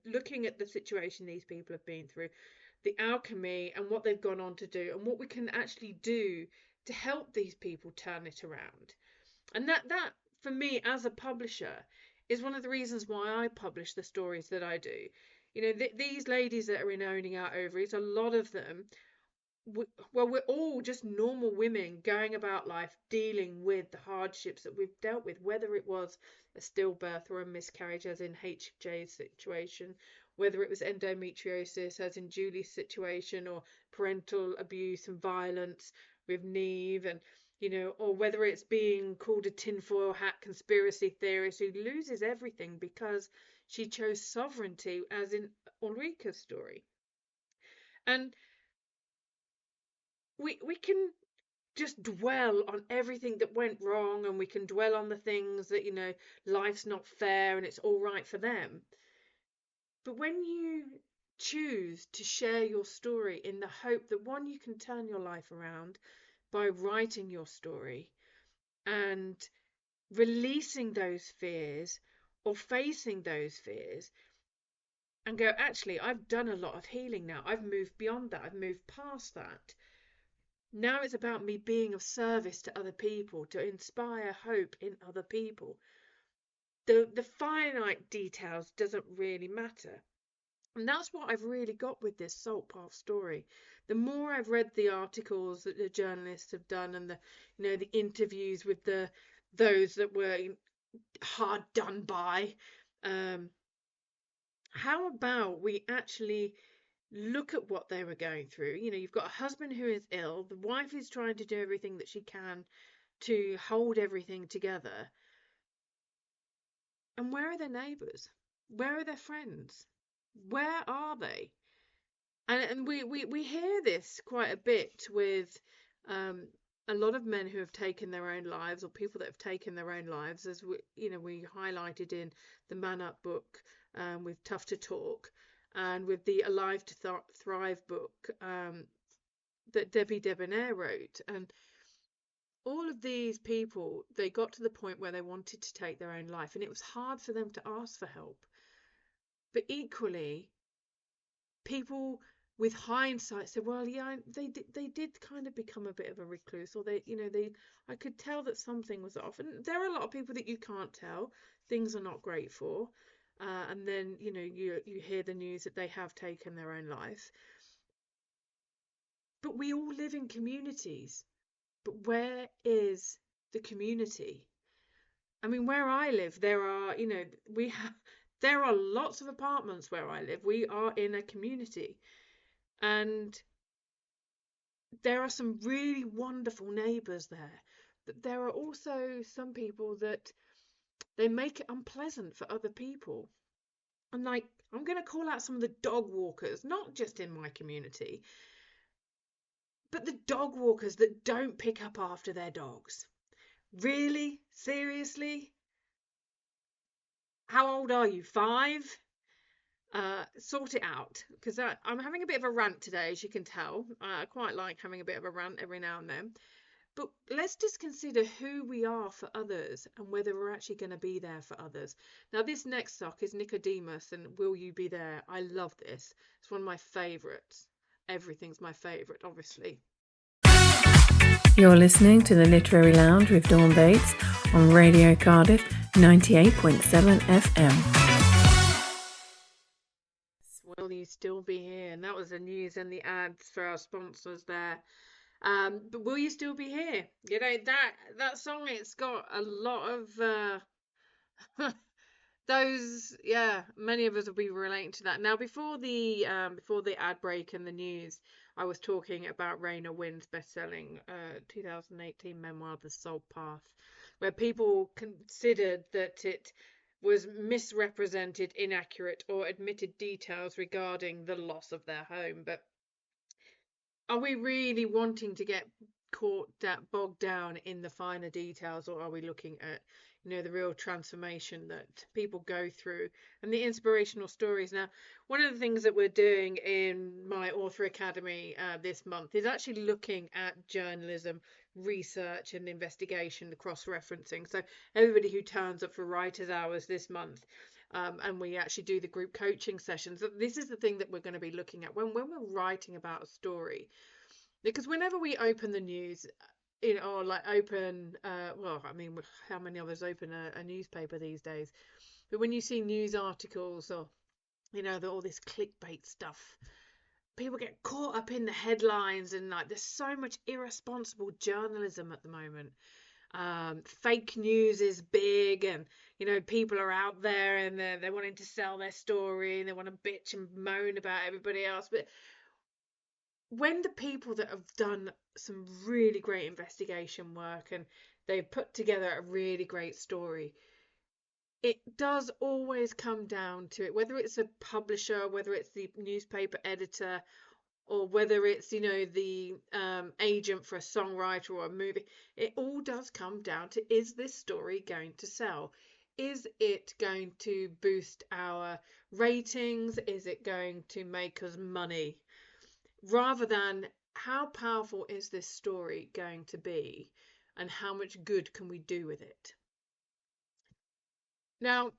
Looking at the situation these people have been through, the alchemy and what they've gone on to do, and what we can actually do to help these people turn it around. And that for me as a publisher is one of the reasons why I publish the stories that I do. These ladies that are in Owning Our Ovaries, a lot of them, we're all just normal women going about life dealing with the hardships that we've dealt with, whether it was a stillbirth or a miscarriage as in HJ's situation, whether it was endometriosis as in Julie's situation, or parental abuse and violence with Neve, and or whether it's being called a tinfoil hat conspiracy theorist who loses everything because she chose sovereignty, as in Ulrika's story. And we can just dwell on everything that went wrong, and we can dwell on the things that life's not fair and it's all right for them. But when you choose to share your story in the hope that, one, you can turn your life around by writing your story and releasing those fears or facing those fears and go, actually, I've done a lot of healing now. I've moved beyond that. I've moved past that. Now it's about me being of service to other people, to inspire hope in other people. The finite details doesn't really matter. And that's what I've really got with this Salt Path story. The more I've read the articles that the journalists have done, and the interviews with those that were hard done by, how about we actually look at what they were going through? You've got a husband who is ill, the wife is trying to do everything that she can to hold everything together. And where are their neighbours? Where are their friends? Where are they? And we hear this quite a bit with a lot of men who have taken their own lives, or people that have taken their own lives, as we highlighted in the Man Up book, with Tough to Talk, and with the Alive to Thrive book that Debbie Debonair wrote. And all of these people, they got to the point where they wanted to take their own life, and it was hard for them to ask for help. But equally, people with hindsight said, well, yeah, they did kind of become a bit of a recluse, or I could tell that something was off. And there are a lot of people that you can't tell, things are not great for, and then you hear the news that they have taken their own life. But we all live in communities. But where is the community? I mean, where I live, there are there are lots of apartments where I live. We are in a community, and there are some really wonderful neighbours there. But there are also some people that they make it unpleasant for other people. And I'm going to call out some of the dog walkers, not just in my community, but the dog walkers that don't pick up after their dogs. Really? Seriously? How old are you? 5? sort it out, because I'm having a bit of a rant today, as you can tell. I quite like having a bit of a rant every now and then. But let's just consider who we are for others and whether we're actually going to be there for others. Now, this next song is Nicodemus and Will You Be There? I love this. It's one of my favourites. Everything's my favourite, obviously. You're listening to the Literary Lounge with Dawn Bates on Radio Cardiff 98.7 FM. Will you still be here? And that was the news and the ads for our sponsors there. But will you still be here? You know, that song, it's got a lot of those, many of us will be relating to that. Now, before the ad break and the news, I was talking about Raynor Wind's best-selling 2018 memoir, The Salt Path, where people considered that it was misrepresented, inaccurate, or admitted details regarding the loss of their home. But are we really wanting to get bogged down in the finer details, or are we looking at, the real transformation that people go through and the inspirational stories? Now, one of the things that we're doing in my Author Academy this month is actually looking at journalism, research and investigation, the cross-referencing. So everybody who turns up for Writers' Hours this month, and we actually do the group coaching sessions, this is the thing that we're going to be looking at when we're writing about a story. Because whenever we open the news, or like open, how many of us open a newspaper these days? But when you see news articles or, all this clickbait stuff, people get caught up in the headlines, and like there's so much irresponsible journalism at the moment. Fake news is big, and people are out there and they're wanting to sell their story and they want to bitch and moan about everybody else. But when the people that have done some really great investigation work and they've put together a really great story, it does always come down to it, whether it's a publisher, whether it's the newspaper editor, or whether it's, the agent for a songwriter or a movie, it all does come down to, is this story going to sell? Is it going to boost our ratings? Is it going to make us money? Rather than, how powerful is this story going to be and how much good can we do with it? Now,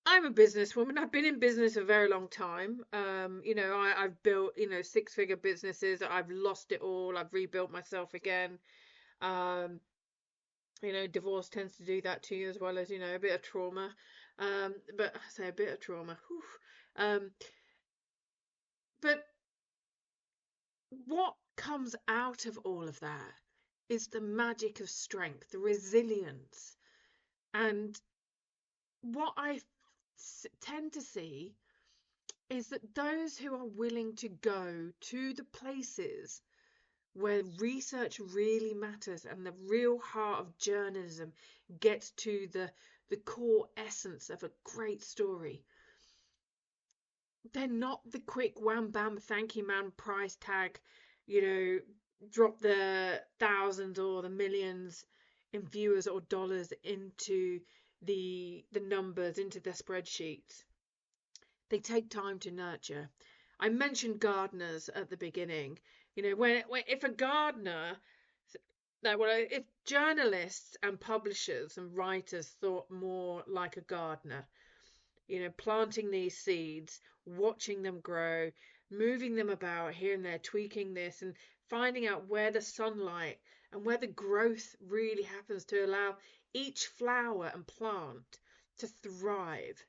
I'm a businesswoman. I've been in business a very long time. I've built, 6-figure businesses. I've lost it all. I've rebuilt myself again. Divorce tends to do that to you, as well as, a bit of trauma. But I say a bit of trauma. But what comes out of all of that is the magic of strength, the resilience. And what I tend to see is that those who are willing to go to the places where research really matters and the real heart of journalism gets to the core essence of a great story, they're not the quick wham bam thank you man price tag, drop the thousands or the millions in viewers or dollars into the numbers, into the spreadsheets. They take time to nurture. I mentioned gardeners at the beginning. If a gardener, if journalists and publishers and writers thought more like a gardener, planting these seeds, watching them grow, moving them about here and there, tweaking this and finding out where the sunlight and where the growth really happens to allow each flower and plant to thrive.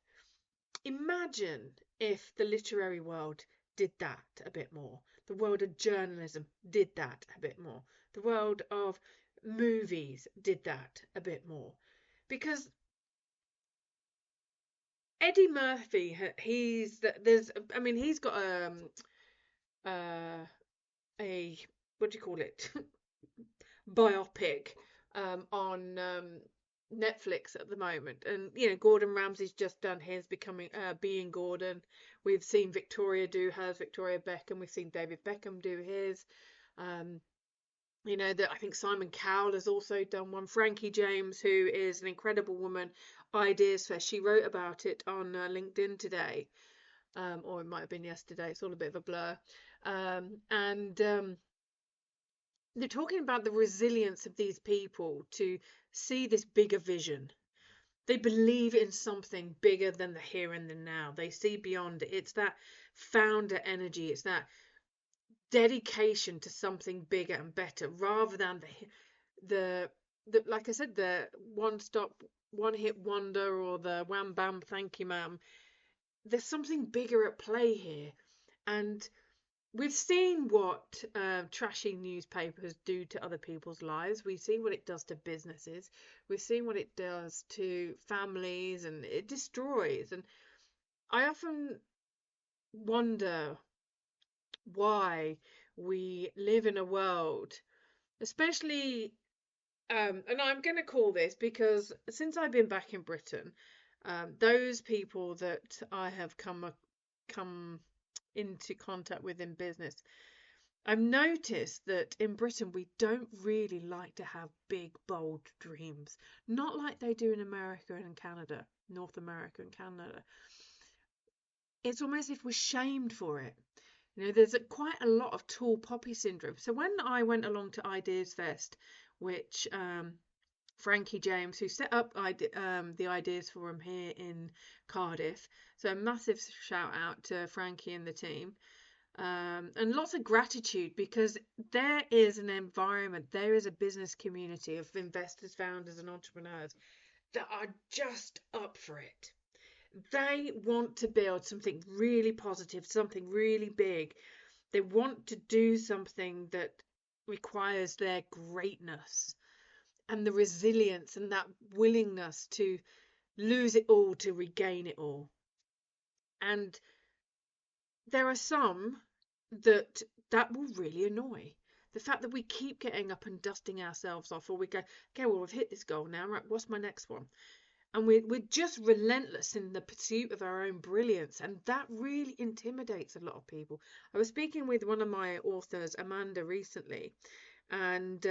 Imagine if the literary world did that a bit more. The world of journalism did that a bit more. The world of movies did that a bit more. Because Eddie Murphy, he's got a what do you call it, biopic on Netflix at the moment, and Gordon Ramsay's just done his, becoming Being Gordon. We've seen Victoria do hers, Victoria Beckham. We've seen David Beckham do his. that I think Simon Cowell has also done one. Frankie James, who is an incredible woman, Ideas Fest. She wrote about it on LinkedIn today, or it might have been yesterday. It's all a bit of a blur. And they're talking about the resilience of these people to see this bigger vision. They believe in something bigger than the here and the now. They see beyond it. It's that founder energy. It's that dedication to something bigger and better, rather than the like I said, the one hit wonder, or the wham bam thank you ma'am. There's something bigger at play here, and we've seen what trashy newspapers do to other people's lives. We've seen what it does to businesses. We've seen what it does to families, and it destroys. And I often wonder why we live in a world, especially, and I'm going to call this because since I've been back in Britain, those people that I have come into contact with in business, I've noticed that in Britain we don't really like to have big, bold dreams, not like they do in America and Canada, North America and Canada. It's almost as if we're shamed for it. There's quite a lot of tall poppy syndrome. So when I went along to Ideas Fest, which Frankie James, who set up the Ideas Forum here in Cardiff, so a massive shout out to Frankie and the team, and lots of gratitude, because there is an environment, there is a business community of investors, founders, and entrepreneurs that are just up for it. They want to build something really positive, something really big. They want to do something that requires their greatness and the resilience and that willingness to lose it all to regain it all. And there are some that will really annoy. The fact that we keep getting up and dusting ourselves off, or we go, okay, well, we've hit this goal now, right, what's my next one? And we're just relentless in the pursuit of our own brilliance, and that really intimidates a lot of people. I was speaking with one of my authors, Amanda, recently, and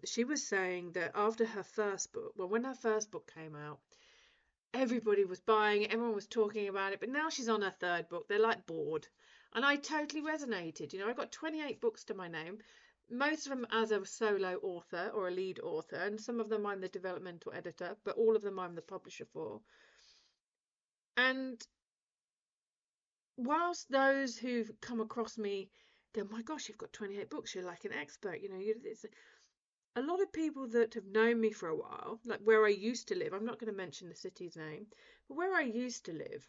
she was saying that after her first book, well, when her first book came out, everybody was buying it, everyone was talking about it, but now she's on her third book, they're like bored. And I totally resonated. I've got 28 books to my name, most of them as a solo author or a lead author, and some of them I'm the developmental editor, but all of them I'm the publisher for. And whilst those who've come across me go, my gosh, you've got 28 books, you're like an expert, it's a lot of people that have known me for a while, like where I used to live, I'm not going to mention the city's name, but where I used to live,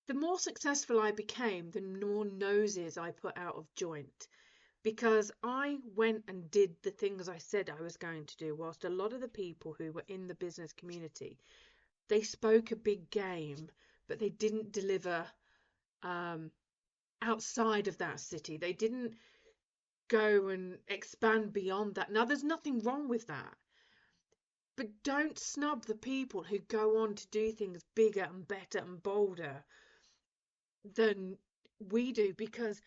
the more successful I became, the more noses I put out of joint, because I went and did the things I said I was going to do, whilst a lot of the people who were in the business community, they spoke a big game, but they didn't deliver outside of that city. They didn't go and expand beyond that. Now, there's nothing wrong with that, but don't snub the people who go on to do things bigger and better and bolder than we do, because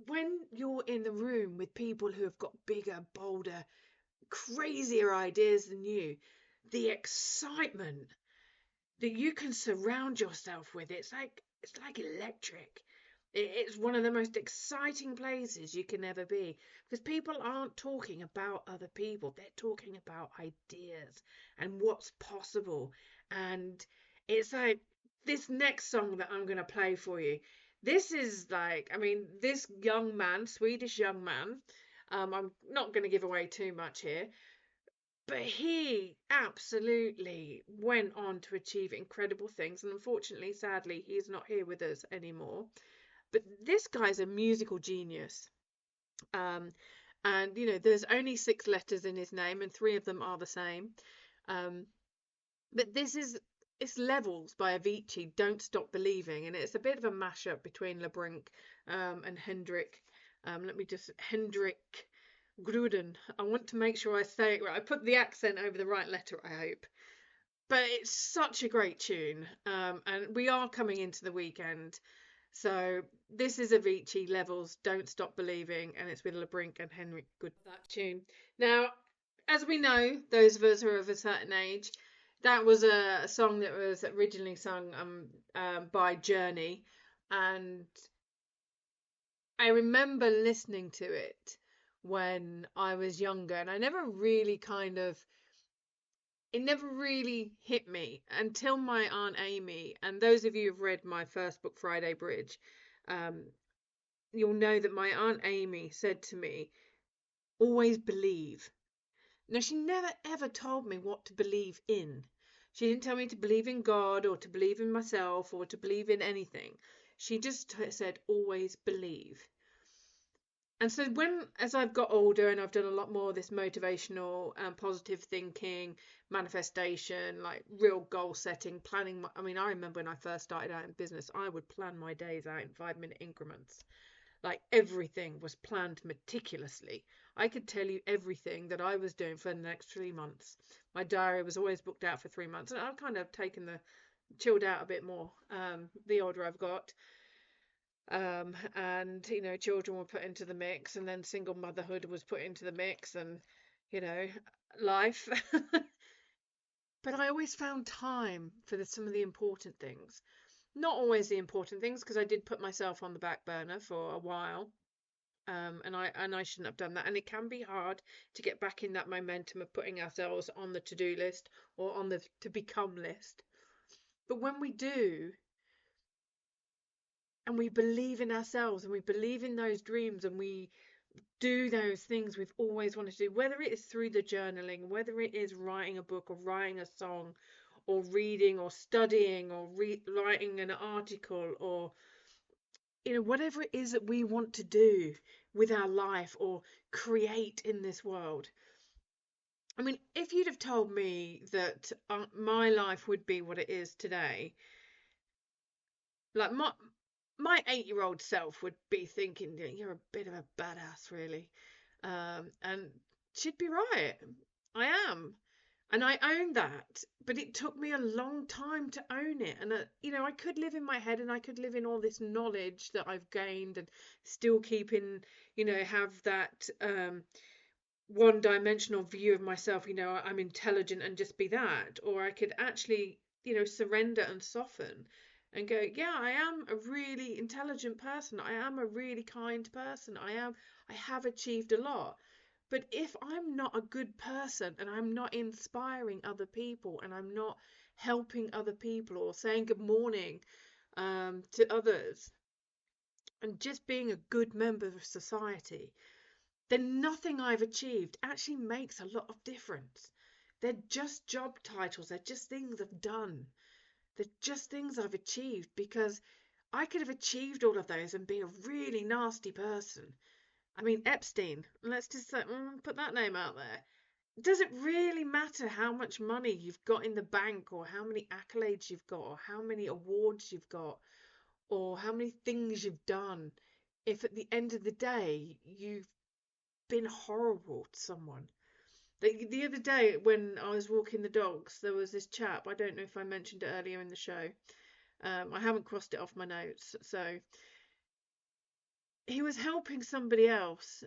when you're in the room with people who have got bigger, bolder, crazier ideas than you, the excitement that you can surround yourself with, it's like electric. It's one of the most exciting places you can ever be, because people aren't talking about other people, they're talking about ideas and what's possible. And it's like this next song that I'm going to play for you. This is like, I mean, this young man, Swedish young man, I'm not going to give away too much here, but he absolutely went on to achieve incredible things. And unfortunately, sadly, he's not here with us anymore. But this guy's a musical genius. And, there's only 6 letters in his name, and 3 of them are the same. But it's Levels by Avicii, Don't Stop Believing. And it's a bit of a mashup between LeBrink and Hendrik. Hendrik Gruden. I want to make sure I say it right. I put the accent over the right letter, I hope. But it's such a great tune. And we are coming into the weekend. So this is Avicii Levels, Don't Stop Believing, and it's with LeBrink and Henrik Good, that tune. Now, as we know, those of us who are of a certain age, that was a song that was originally sung by Journey, and I remember listening to it when I was younger, and I never really it never really hit me until my Aunt Amy, and those of you who've read my first book, Friday Bridge, um, you'll know that my Aunt Amy said to me, always believe. Now, she never ever told me what to believe in. She didn't tell me to believe in God or to believe in myself or to believe in anything. She just said, always believe. And so as I've got older and I've done a lot more of this motivational and positive thinking, manifestation, like real goal setting, planning. I mean, I remember when I first started out in business, I would plan my days out in 5-minute increments. Like everything was planned meticulously. I could tell you everything that I was doing for the next 3 months. My diary was always booked out for 3 months, and I've kind of chilled out a bit more the older I've got. And children were put into the mix, and then single motherhood was put into the mix, and life. But I always found time for some of the important things. Not always the important things, because I did put myself on the back burner for a while. And I shouldn't have done that. And it can be hard to get back in that momentum of putting ourselves on the to-do list or on the to become list. But when we do, and we believe in ourselves and we believe in those dreams and we do those things we've always wanted to do, whether it is through the journaling, whether it is writing a book or writing a song or reading or studying or writing an article, or whatever it is that we want to do with our life or create in this world. I mean, if you'd have told me that my life would be what it is today, like my 8-year-old self would be thinking, you're a bit of a badass, really. And she'd be right. I am. And I own that. But it took me a long time to own it. And, I could live in my head and I could live in all this knowledge that I've gained and still keep in, have that one-dimensional view of myself, I'm intelligent and just be that. Or I could actually, surrender and soften and go, yeah, I am a really intelligent person. I am a really kind person. I have achieved a lot. But if I'm not a good person and I'm not inspiring other people and I'm not helping other people or saying good morning to others and just being a good member of society, then nothing I've achieved actually makes a lot of difference. They're just job titles. They're just things I've done. They're just things I've achieved, because I could have achieved all of those and be a really nasty person. I mean, Epstein, let's just put that name out there. Does it really matter how much money you've got in the bank, or how many accolades you've got, or how many awards you've got, or how many things you've done, if at the end of the day you've been horrible to someone? The other day when I was walking the dogs, there was this chap. I don't know if I mentioned it earlier in the show. I haven't crossed it off my notes. So he was helping somebody else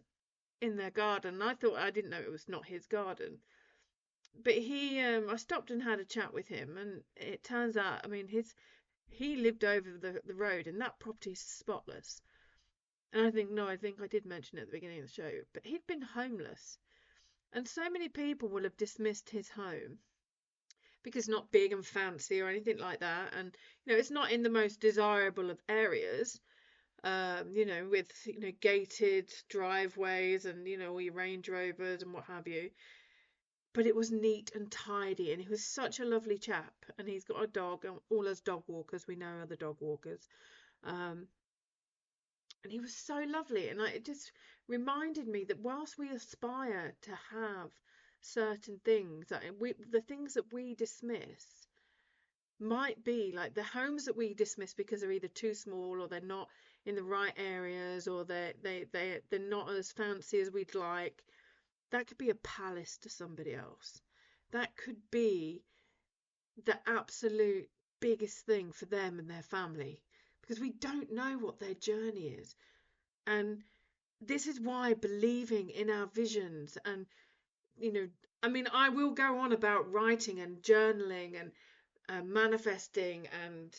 in their garden. I didn't know it was not his garden. But I stopped and had a chat with him, and it turns out, I mean, he lived over the road, and that property is spotless. And I think I did mention it at the beginning of the show, but he'd been homeless. And so many people will have dismissed his home because it's not big and fancy or anything like that. And, it's not in the most desirable of areas, with, gated driveways and, all your Range Rovers and what have you. But it was neat and tidy, and he was such a lovely chap. And he's got a dog, and all us dog walkers, we know other dog walkers. And he was so lovely, and it just reminded me that whilst we aspire to have certain things, the things that we dismiss might be like the homes that we dismiss because they're either too small, or they're not in the right areas, or they're not as fancy as we'd like. That could be a palace to somebody else. That could be the absolute biggest thing for them and their family, because we don't know what their journey is. And this is why believing in our visions and, I will go on about writing and journaling and manifesting and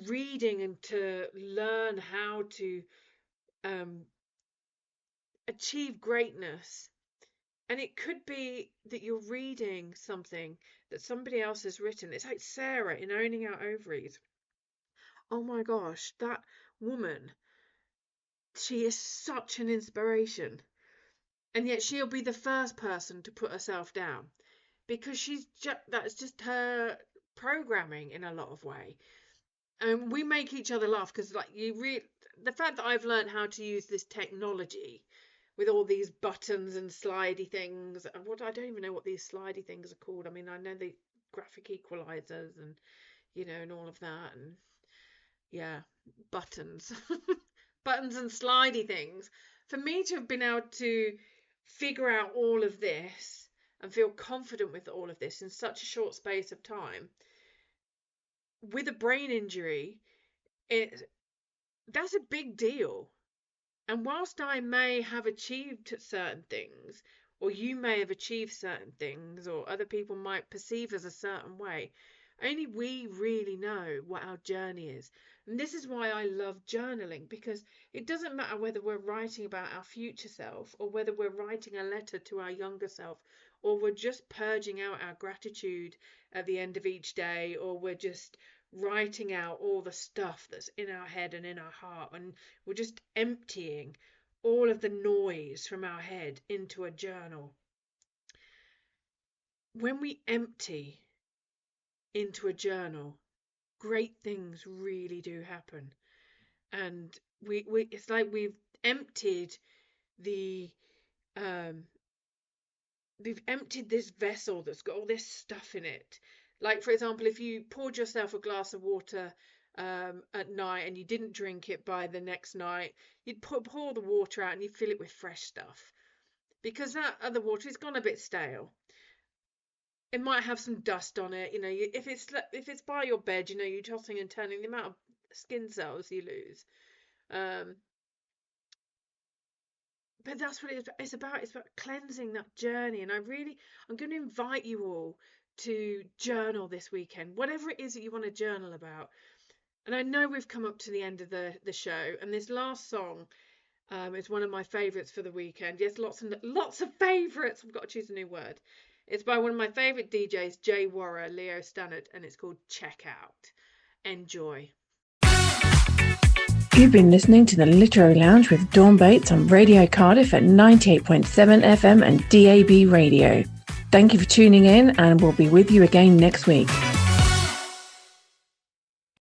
reading and to learn how to achieve greatness. And it could be that you're reading something that somebody else has written. It's like Sarah in Owning Our Ovaries. Oh my gosh, that woman, she is such an inspiration. And yet she'll be the first person to put herself down, because that's just her programming in a lot of way. And we make each other laugh because, like, the fact that I've learned how to use this technology with all these buttons and slidey things. I don't even know what these slidey things are called. I mean, I know the graphic equalizers and, and all of that. And yeah, buttons. Buttons and slidey things. For me to have been able to figure out all of this and feel confident with all of this in such a short space of time, with a brain injury, that's a big deal. And whilst I may have achieved certain things, or you may have achieved certain things, or other people might perceive as a certain way, only we really know what our journey is. And this is why I love journaling, because it doesn't matter whether we're writing about our future self, or whether we're writing a letter to our younger self, or we're just purging out our gratitude at the end of each day, or we're just writing out all the stuff that's in our head and in our heart, and we're just emptying all of the noise from our head into a journal. When we empty into a journal, great things really do happen. And it's like we've emptied we've emptied this vessel that's got all this stuff in it. Like, for example, if you poured yourself a glass of water at night and you didn't drink it by the next night, you'd pour the water out and you'd fill it with fresh stuff, because that other water is gone a bit stale. It might have some dust on it, if it's by your bed, you're tossing and turning, the amount of skin cells you lose. But that's what it's about. It's about cleansing that journey. And I'm going to invite you all to journal this weekend, whatever it is that you want to journal about. And I know we've come up to the end of the show, and this last song is one of my favourites for the weekend. Yes, lots of favourites. I've got to choose a new word. It's by one of my favourite DJs, Jay Warrer, Leo Stannard, and it's called Check Out. Enjoy. You've been listening to the Literary Lounge with Dawn Bates on Radio Cardiff at 98.7 FM and DAB Radio. Thank you for tuning in, and we'll be with you again next week.